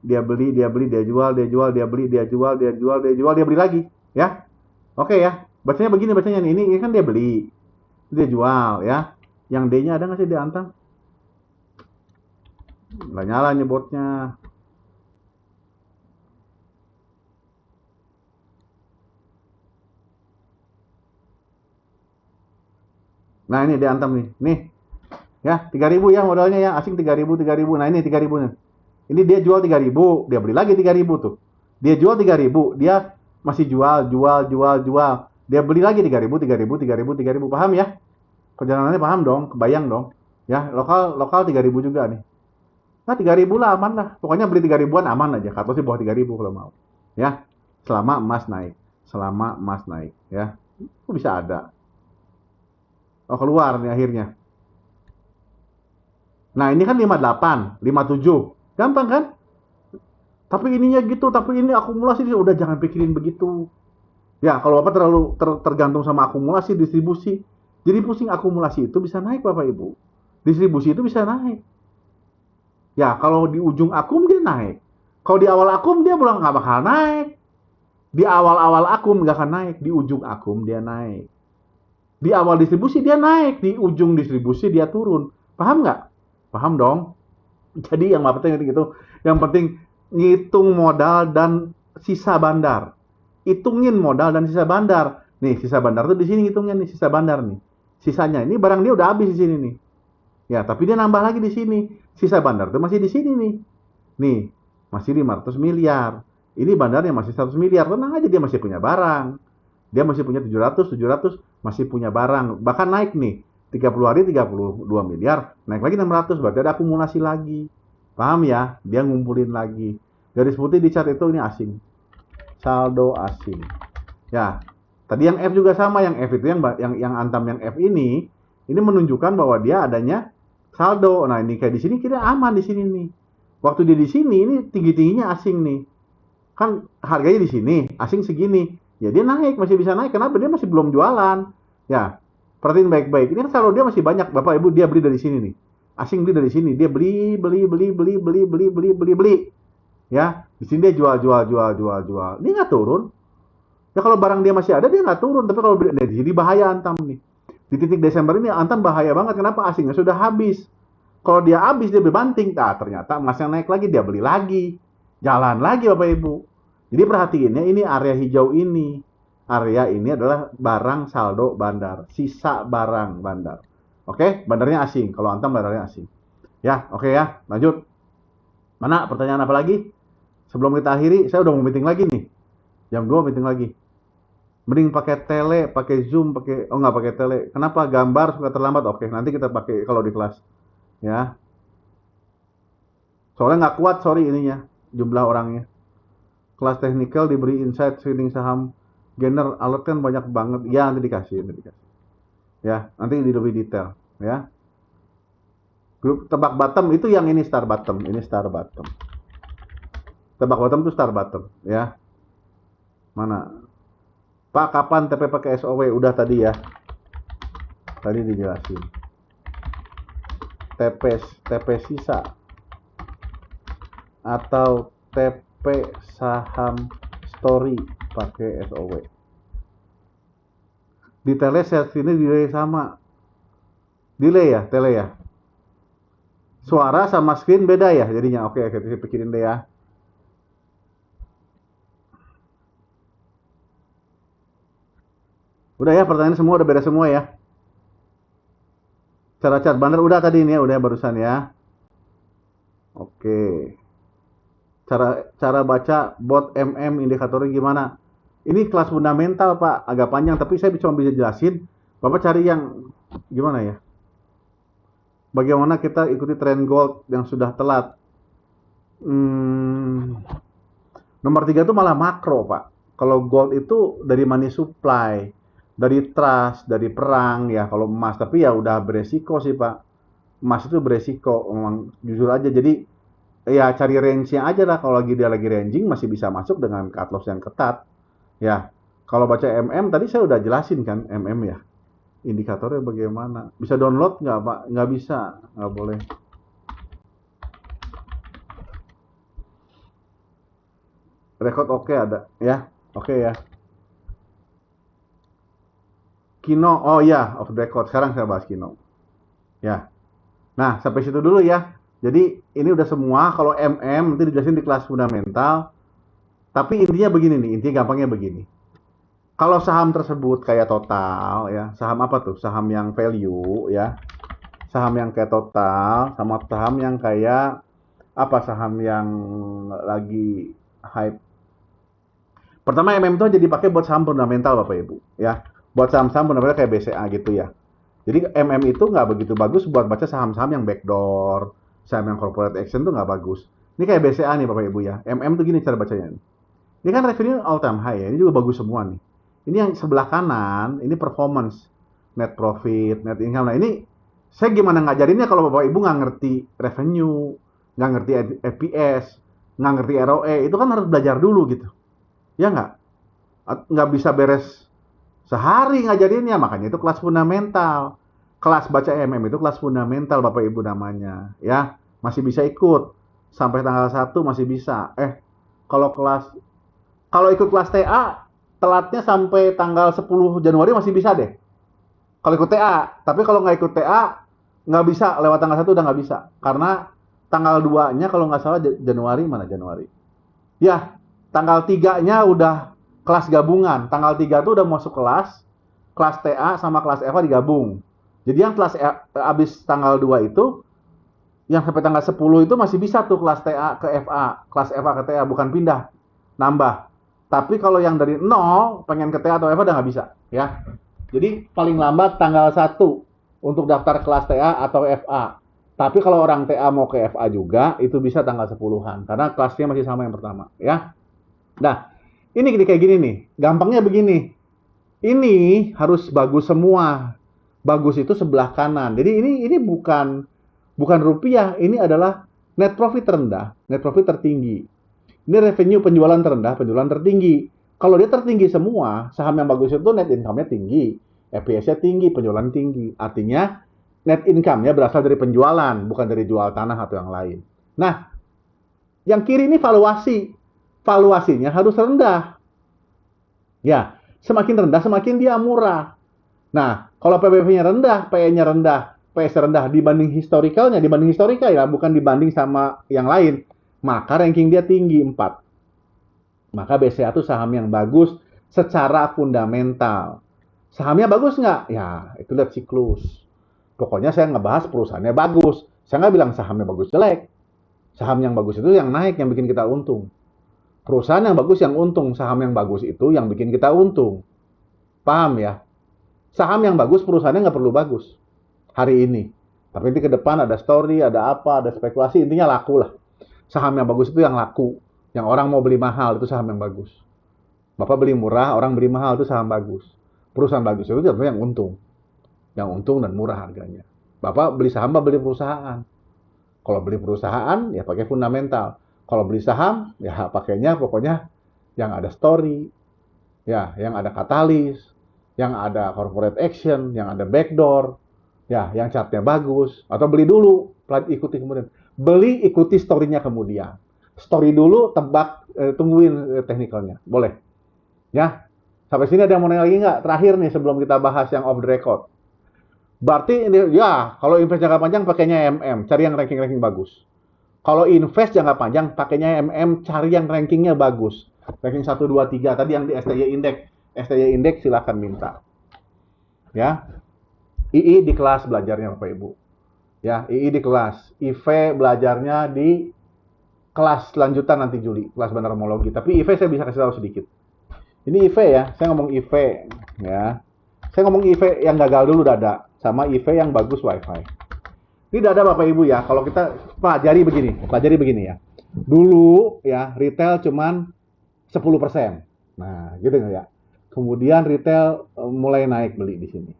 [SPEAKER 1] dia beli, dia jual, dia beli lagi, ya. Oke ya. Bacanya begini nih. Ini kan dia beli. Dia jual ya. Yang D-nya ada nggak sih di Antam? Nggak nyala nih botnya. Nah ini diantam nih. Ya, 3.000 ya modalnya ya, asing 3.000, 3.000. Nah, ini 3.000 nih. Ini dia jual 3.000, dia beli lagi 3.000 tuh. Dia jual 3.000, dia masih jual. Dia beli lagi 3.000, 3.000, 3.000, 3.000. Paham ya? Perjalanannya paham dong, kebayang dong. Ya, lokal 3.000 juga nih. Nah, 3.000 lah aman lah. Pokoknya beli 3.000-an aman aja. Cut loss di bawah 3.000 kalau mau. Ya. Selama emas naik. Selama emas naik, ya. Kok bisa ada? Oh, keluar nih akhirnya. Nah, ini kan 58, 57. Gampang kan? Tapi ininya gitu, tapi ini akumulasi udah jangan pikirin begitu. Ya, kalau Bapak terlalu tergantung sama akumulasi, distribusi. Jadi pusing akumulasi itu bisa naik Bapak Ibu. Distribusi itu bisa naik. Ya, kalau di ujung akum dia naik. Kalau di awal akum dia belum nggak bakal naik. Di awal-awal akum nggak akan naik. Di ujung akum dia naik. Di awal distribusi dia naik. Di ujung distribusi dia turun. Paham nggak? Paham dong? Jadi yang penting gitu. Yang penting ngitung modal dan sisa bandar. Hitungin modal dan sisa bandar. Nih, sisa bandar tuh di sini hitungnya nih, sisa bandar nih. Sisanya ini barang dia udah habis di sini nih. Ya, tapi dia nambah lagi di sini. Sisa bandar tuh masih di sini nih. Nih, masih 500 miliar. Ini bandarnya masih 100 miliar. Tenang aja dia masih punya barang. Dia masih punya 700, masih punya barang. Bahkan naik nih. 30 hari 32 miliar, naik lagi 600, berarti ada akumulasi lagi. Paham ya? Dia ngumpulin lagi. Garis putih di chart itu ini asing. Saldo asing. Ya. Tadi yang F juga sama, yang F itu yang antam yang F ini menunjukkan bahwa dia adanya saldo. Nah, ini kayak di sini kita aman di sini nih. Waktu dia di sini ini tinggi-tingginya asing nih. Kan harganya di sini, asing segini. Ya dia naik, masih bisa naik. Kenapa? Dia masih belum jualan. Ya, perhatiin baik-baik. Ini kan saldo dia masih banyak. Bapak Ibu dia beli dari sini nih. Asing beli dari sini. Dia beli. Ya, di sini dia jual. Dia nggak turun. Ya kalau barang dia masih ada dia nggak turun. Tapi kalau beli dari sini bahaya antam nih. Di titik Desember ini antam bahaya banget. Kenapa? Asingnya sudah habis. Kalau dia habis dia berbanting. Nah, ternyata emasnya naik lagi dia beli lagi. Jalan lagi Bapak Ibu. Jadi perhatiinnya ini area hijau ini. Area ini adalah barang saldo bandar. Sisa barang bandar. Oke, bandarnya asing. Kalau antam bandarnya asing. Ya, oke ya. Lanjut. Mana pertanyaan apa lagi? Sebelum kita akhiri, saya udah mau meeting lagi nih. Jam 2 meeting lagi. Mending pakai tele, pakai Zoom, nggak pakai tele. Kenapa? Gambar suka terlambat. Oke, nanti kita pakai kalau di kelas. Ya. Soalnya nggak kuat, sorry ininya. Jumlah orangnya. Kelas teknikal diberi insight screening saham Gainer alert kan banyak banget. Ya, nanti dikasih. Ya, nanti lebih detail. Ya. Grup tebak bottom itu yang ini star bottom. Ini star bottom. Tebak bottom itu star bottom. Ya. Mana? Pak, kapan TP pakai SOW? Udah tadi ya. Tadi dijelasin. TP sisa. Atau TP saham story pakai SOW. Di tele set ini delay sama. Delay ya, tele ya. Suara sama screen beda ya jadinya. Oke, kita pikirin deh ya. Udah ya, pertanyaan semua udah beda semua ya. Cara chart bandar udah tadi ini ya, udah barusan ya. Oke. Cara baca bot indikatornya gimana? Ini kelas fundamental Pak, agak panjang tapi saya cuma bisa jelasin. Bapak cari yang gimana ya? Bagaimana kita ikuti tren gold yang sudah telat? Nomor 3 itu malah makro Pak. Kalau gold itu dari money supply, dari trust, dari perang ya. Kalau emas tapi ya udah beresiko sih Pak. Emas itu beresiko, memang jujur aja. Jadi ya cari range-nya aja lah. Kalau dia lagi ranging masih bisa masuk dengan cut loss yang ketat. Ya, kalau baca tadi saya udah jelasin kan ya. Indikatornya bagaimana? Bisa download nggak Pak? Nggak bisa, nggak boleh. Record oke ada ya, oke ya. Kino, oh ya, off the record. Sekarang saya bahas Kino. Ya. Nah, sampai situ dulu ya. Jadi ini udah semua. Kalau nanti dijelasin di kelas fundamental. Tapi intinya begini nih, intinya gampangnya begini. Kalau saham tersebut kayak Total ya, saham apa tuh? Saham yang value ya. Saham yang kayak Total sama saham yang kayak apa, saham yang lagi hype. Pertama MM itu jadi pakai buat saham fundamental Bapak Ibu ya. Buat saham-saham fundamental kayak BCA gitu ya. Jadi MM itu nggak begitu bagus buat baca saham-saham yang backdoor, saham yang corporate action tuh nggak bagus. Ini kayak BCA nih Bapak Ibu ya. MM tuh gini cara bacanya. Ini kan revenue all time high ya. Ini juga bagus semua nih. Ini yang sebelah kanan, ini performance, net profit, net income. Nah ini saya gimana ngajarinnya kalau Bapak Ibu nggak ngerti revenue, nggak ngerti EPS, nggak ngerti ROE, itu kan harus belajar dulu gitu. Ya nggak bisa beres sehari ngajarinnya, makanya itu kelas fundamental. Kelas baca MM itu kelas fundamental Bapak Ibu namanya, ya. Masih bisa ikut sampai tanggal 1 masih bisa. Kalau ikut kelas TA telatnya sampai tanggal 10 Januari masih bisa deh. Kalau ikut TA, tapi kalau nggak ikut TA nggak bisa, lewat tanggal 1 udah nggak bisa. Karena tanggal 2-nya kalau nggak salah Januari, mana Januari? Ya, tanggal 3-nya udah kelas gabungan. Tanggal 3 tuh udah masuk kelas TA sama kelas FA digabung. Jadi yang kelas habis tanggal 2 itu, yang sampai tanggal 10 itu masih bisa tuh kelas TA ke FA, kelas FA ke TA, bukan pindah, nambah. Tapi kalau yang dari 0 pengen ke TA atau FA udah nggak bisa, ya. Jadi paling lambat tanggal 1 untuk daftar kelas TA atau FA. Tapi kalau orang TA mau ke FA juga, itu bisa tanggal 10-an. Karena kelasnya masih sama yang pertama, ya. Nah, ini kayak gini nih. Gampangnya begini. Ini harus bagus semua. Bagus itu sebelah kanan. Jadi ini bukan rupiah, ini adalah net profit rendah, net profit tertinggi. Ini revenue penjualan terendah, penjualan tertinggi. Kalau dia tertinggi semua, saham yang bagus itu net income-nya tinggi, EPS-nya tinggi, penjualan tinggi. Artinya net income-nya berasal dari penjualan, bukan dari jual tanah atau yang lain. Nah, yang kiri ini valuasi. Valuasinya harus rendah. Ya, semakin rendah semakin dia murah. Nah, kalau PBV-nya rendah, PE-nya rendah, PS rendah dibanding historical ya, bukan dibanding sama yang lain, maka ranking dia tinggi 4. Maka BCA itu saham yang bagus secara fundamental. Sahamnya bagus nggak? Ya, itu lihat siklus. Pokoknya saya ngebahas perusahaannya bagus. Saya nggak bilang sahamnya bagus jelek. Saham yang bagus itu yang naik, yang bikin kita untung. Perusahaan yang bagus yang untung, saham yang bagus itu yang bikin kita untung. Paham ya? Saham yang bagus, perusahaannya nggak perlu bagus hari ini. Tapi nanti ke depan ada story, ada apa, ada spekulasi, intinya laku lah. Saham yang bagus itu yang laku. Yang orang mau beli mahal, itu saham yang bagus. Bapak beli murah, orang beli mahal, itu saham bagus. Perusahaan bagus itu yang untung. Yang untung dan murah harganya. Bapak beli saham, Bapak beli perusahaan. Kalau beli perusahaan, ya pakai fundamental. Kalau beli saham, ya pakainya pokoknya yang ada story, ya, yang ada katalis, yang ada corporate action, yang ada backdoor, ya, yang chartnya bagus. Atau beli dulu, ikuti kemudian. Beli, ikuti story-nya kemudian. Story dulu, tebak, tungguin teknikalnya. Boleh? Ya, sampai sini ada yang mau nanya lagi nggak? Terakhir nih sebelum kita bahas yang off the record. Berarti ini, ya, kalau invest jangka panjang pakainya MM, cari yang ranking-ranking bagus. Kalau invest jangka panjang pakainya MM, cari yang rankingnya bagus. Ranking 1, 2, 3, tadi yang di STY Index. STY Index silakan minta. Ya, II di kelas belajarnya Bapak Ibu. Ya, II di kelas. IV belajarnya di kelas lanjutan nanti Juli, kelas bandarmologi. Tapi IV saya bisa kasih tahu sedikit. Ini IV ya, saya ngomong IV ya. Saya ngomong IV yang gagal dulu dada, sama IV yang bagus WiFi. Ini dada Bapak Ibu ya, kalau kita pelajari begini ya. Dulu ya, retail cuman 10%. Nah, gitu ya. Kemudian retail mulai naik beli di sini.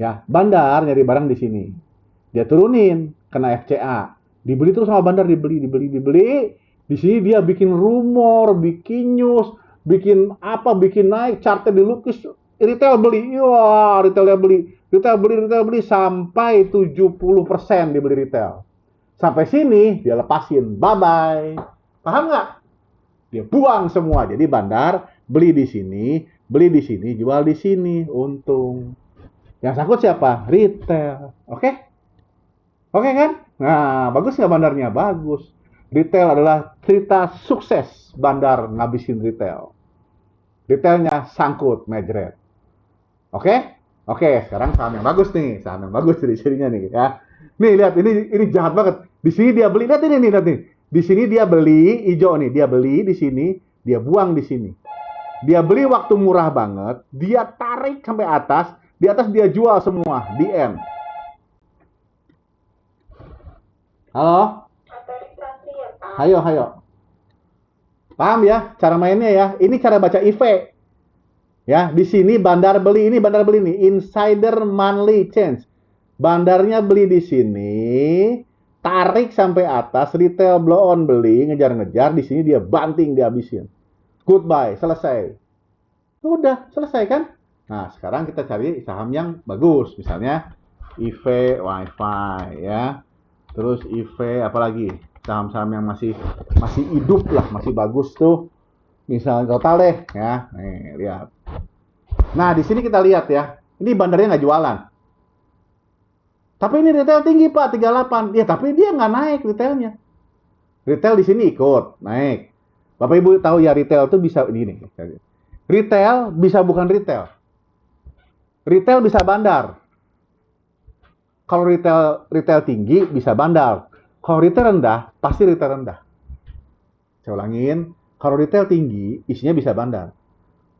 [SPEAKER 1] Ya, bandar nyari barang di sini. Dia turunin, kena FCA. Dibeli terus sama bandar, dibeli. Di sini dia bikin rumor, bikin news, bikin naik, chartnya dilukis, retail beli. Wah, retail beli sampai 70% dibeli retail. Sampai sini dia lepasin, bye-bye. Paham nggak? Dia buang semua. Jadi bandar beli di sini, jual di sini, untung. Yang sangkut siapa? Retail. Oke? Oke kan? Nah, bagus nggak bandarnya? Bagus. Retail adalah cerita sukses bandar ngabisin retail. Retailnya sangkut, mejret. Oke? Oke, sekarang saham yang bagus nih, saham yang bagus ciri-cirinya nih ya. Nih lihat ini jahat banget. Di sini dia beli, lihat ini nih, lihat nih. Di sini dia beli hijau nih, dia beli di sini, dia buang di sini. Dia beli waktu murah banget, dia tarik sampai atas, di atas dia jual semua, di end. Halo? Hayo, hayo. Paham ya cara mainnya ya? Ini cara baca IV. Ya, di sini bandar beli ini, bandar beli ini, insider monthly change. Bandarnya beli di sini, tarik sampai atas, retail blow on beli, ngejar-ngejar, di sini dia banting, dihabisin. Goodbye, selesai. Udah, selesai kan? Nah, sekarang kita cari saham yang bagus, misalnya IV Wi-Fi ya. Terus IV apalagi? Saham-saham yang masih hidup lah, masih bagus tuh. Misalnya total deh ya. Nih, lihat. Nah, di sini kita lihat ya. Ini bandarnya nggak jualan. Tapi ini retail tinggi Pak, 38. Ya, tapi dia nggak naik retailnya. Retail di sini ikut naik. Bapak Ibu tahu ya retail itu bisa ini. Retail bisa bukan retail. Retail bisa bandar. Kalau retail tinggi bisa bandar. Kalau retail rendah pasti retail rendah. Saya ulangin, kalau retail tinggi isinya bisa bandar.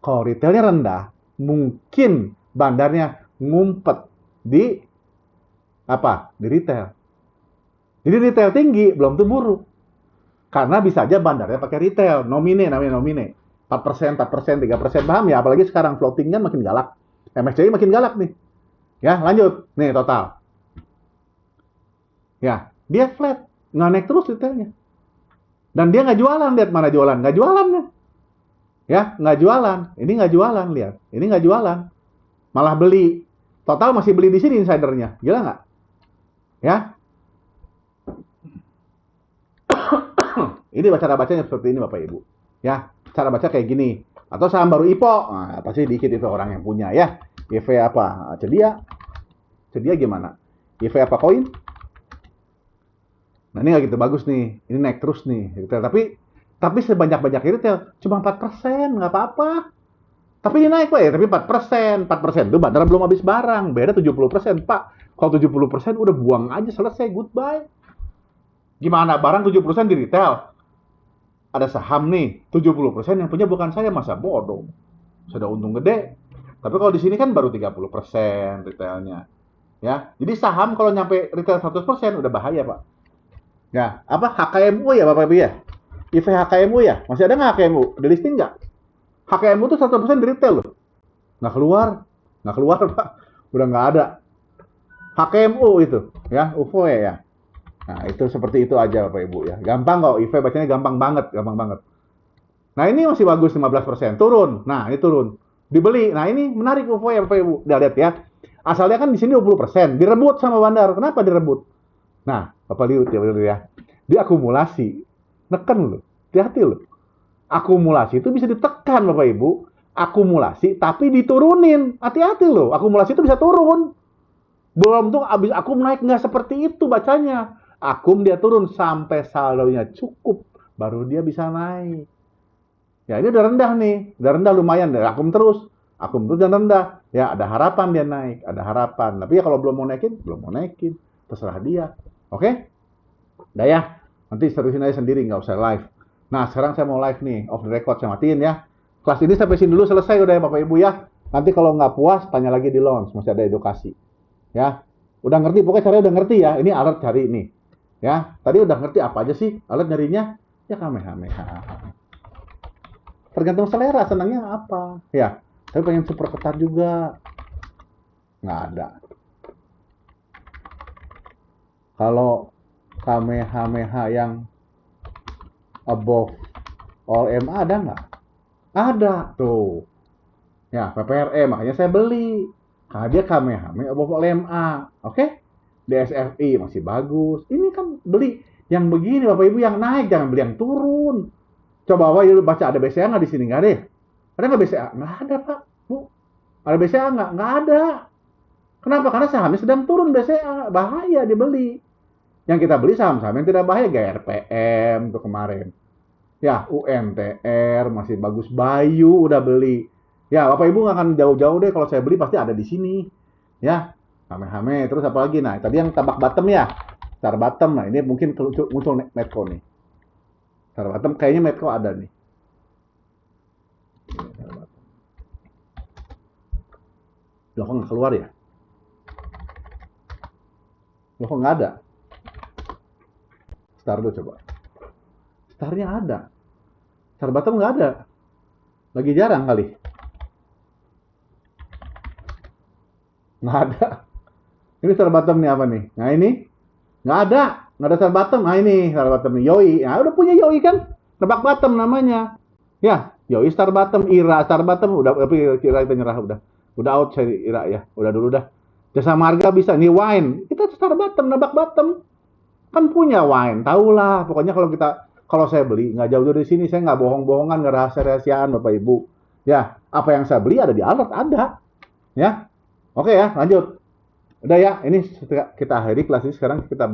[SPEAKER 1] Kalau retailnya rendah mungkin bandarnya ngumpet di apa? Di retail. Jadi retail tinggi belum tentu buruk. Karena bisa aja bandarnya pakai retail, nomine namanya nomine. 4%, 4%, 3%, paham ya? Apalagi sekarang floatingnya makin galak. MSCI makin galak nih. Ya, lanjut. Nih total. Ya, dia flat, nggak naik terus retailnya. Dan dia nggak jualan, lihat mana jualan, nggak jualan ya. Ya, nggak jualan. Ini nggak jualan, lihat. Ini nggak jualan. Malah beli. Total masih beli di sini insidernya. Gila nggak? Ya. Ini cara bacanya seperti ini Bapak Ibu. Ya, cara baca kayak gini. Atau saham baru IPO. Nah, pasti dikit itu orang yang punya ya. IV apa? Cedia. Cedia gimana? IV apa koin? Nah, ini nggak gitu bagus nih. Ini naik terus nih. Retail. Tapi sebanyak-banyak retail cuma 4%, nggak apa-apa. Tapi ini naik Pak ya, tapi 4%. 4% itu bandar belum habis barang. Beda 70%, Pak. Kalau 70% udah buang aja, selesai, goodbye. Gimana? Barang 70% di retail. Ada saham nih, 70% yang punya bukan saya, masa bodoh. Sudah untung gede. Tapi kalau di sini kan baru 30% retailnya. Ya, jadi saham kalau nyampe retail 100% udah bahaya, Pak. Ya, apa HKMU ya Bapak Ibu ya? IV HKMU ya? Masih ada nggak HKMU? Di listing nggak? HKMU tuh 100% di retail loh. Nggak keluar. Nggak keluar, Pak. Udah nggak ada. HKMU itu, ya, UFO ya. Nah, itu seperti itu aja Bapak Ibu ya. Gampang kok, IV bacanya gampang banget, gampang banget. Nah, ini masih bagus 15%, turun. Nah, ini turun. Dibeli. Nah, ini menarik UFO ya Bapak Ibu. Udah lihat ya. Asalnya kan di sini 20%, direbut sama bandar. Kenapa direbut? Nah, Bapak lihat ya. Diakumulasi. Neken loh. Hati-hati loh. Akumulasi itu bisa ditekan Bapak Ibu. Akumulasi tapi diturunin. Hati-hati loh. Akumulasi itu bisa turun. Belum tuh abis akum naik, nggak seperti itu bacanya. Akum dia turun sampai saldonya cukup, baru dia bisa naik. Ya ini udah rendah nih, udah rendah lumayan, akum terus dan rendah. Ya ada harapan dia naik, ada harapan. Tapi ya kalau belum mau naikin, terserah dia. Oke? Udah ya, nanti terusin aja sendiri, nggak usah live. Nah sekarang saya mau live nih, off the record saya matiin ya. Kelas ini sampai sini dulu selesai udah ya Bapak Ibu ya. Nanti kalau nggak puas, tanya lagi di launch, masih ada edukasi. Ya, udah ngerti, pokoknya caranya udah ngerti ya. Ini alert cari nih. Ya, tadi udah ngerti apa aja sih alert nyarinya? Ya Kamehameha. Tergantung selera, senangnya apa. Ya, tapi pengen super ketat juga. Nggak ada. Kalau Kamehameha yang above all MA ada nggak? Ada, tuh. Ya, PPRE, makanya saya beli. Karena dia Kamehameha above all MA. Oke? DSFI masih bagus. Ini kan beli yang begini Bapak Ibu yang naik, jangan beli yang turun. Coba Bapak Ibu baca ada BCA nggak di sini? Nggak ada ya? Ada nggak BCA? Nggak ada Pak. Bu. Ada BCA nggak? Nggak ada. Kenapa? Karena sahamnya sedang turun BCA. Bahaya dibeli. Yang kita beli saham-saham yang tidak bahaya. GRPM tuh kemarin. Ya, UNTR masih bagus. Bayu udah beli. Ya, Bapak Ibu nggak akan jauh-jauh deh. Kalau saya beli pasti ada di sini. Ya, hame-hame. Terus apa lagi? Nah, tadi yang tabak bottom ya. Star bottom. Nah, ini mungkin muncul Medco nih. Star bottom kayaknya Medco ada nih. Loh, kok nggak keluar ya? Loh, kok nggak ada? Star dulu coba. Starnya ada. Star bottom nggak ada. Lagi jarang kali. Nggak ada. Ini star bottom nih apa nih? Nah ini nggak ada. Nggak ada star bottom. Nah ini star bottom nih. Yoi. Nah udah punya Yoi kan? Nebak bottom namanya. Ya, Yoi star bottom. Ira star bottom. Udah, tapi Ira kita nyerah udah. Udah out saya Ira ya. Udah dulu dah. Jasa marga bisa. Nih wine. Kita star bottom. Nebak bottom. Kan punya wine. Tahulah. Pokoknya kalau saya beli nggak jauh dari sini, saya nggak bohong-bohongan, nggak rahasia-rahasiaan Bapak Ibu. Ya, apa yang saya beli ada di alert, ada. Ya, oke ya, lanjut. Udah ya, ini kita akhiri kelas ini sekarang kita bahas.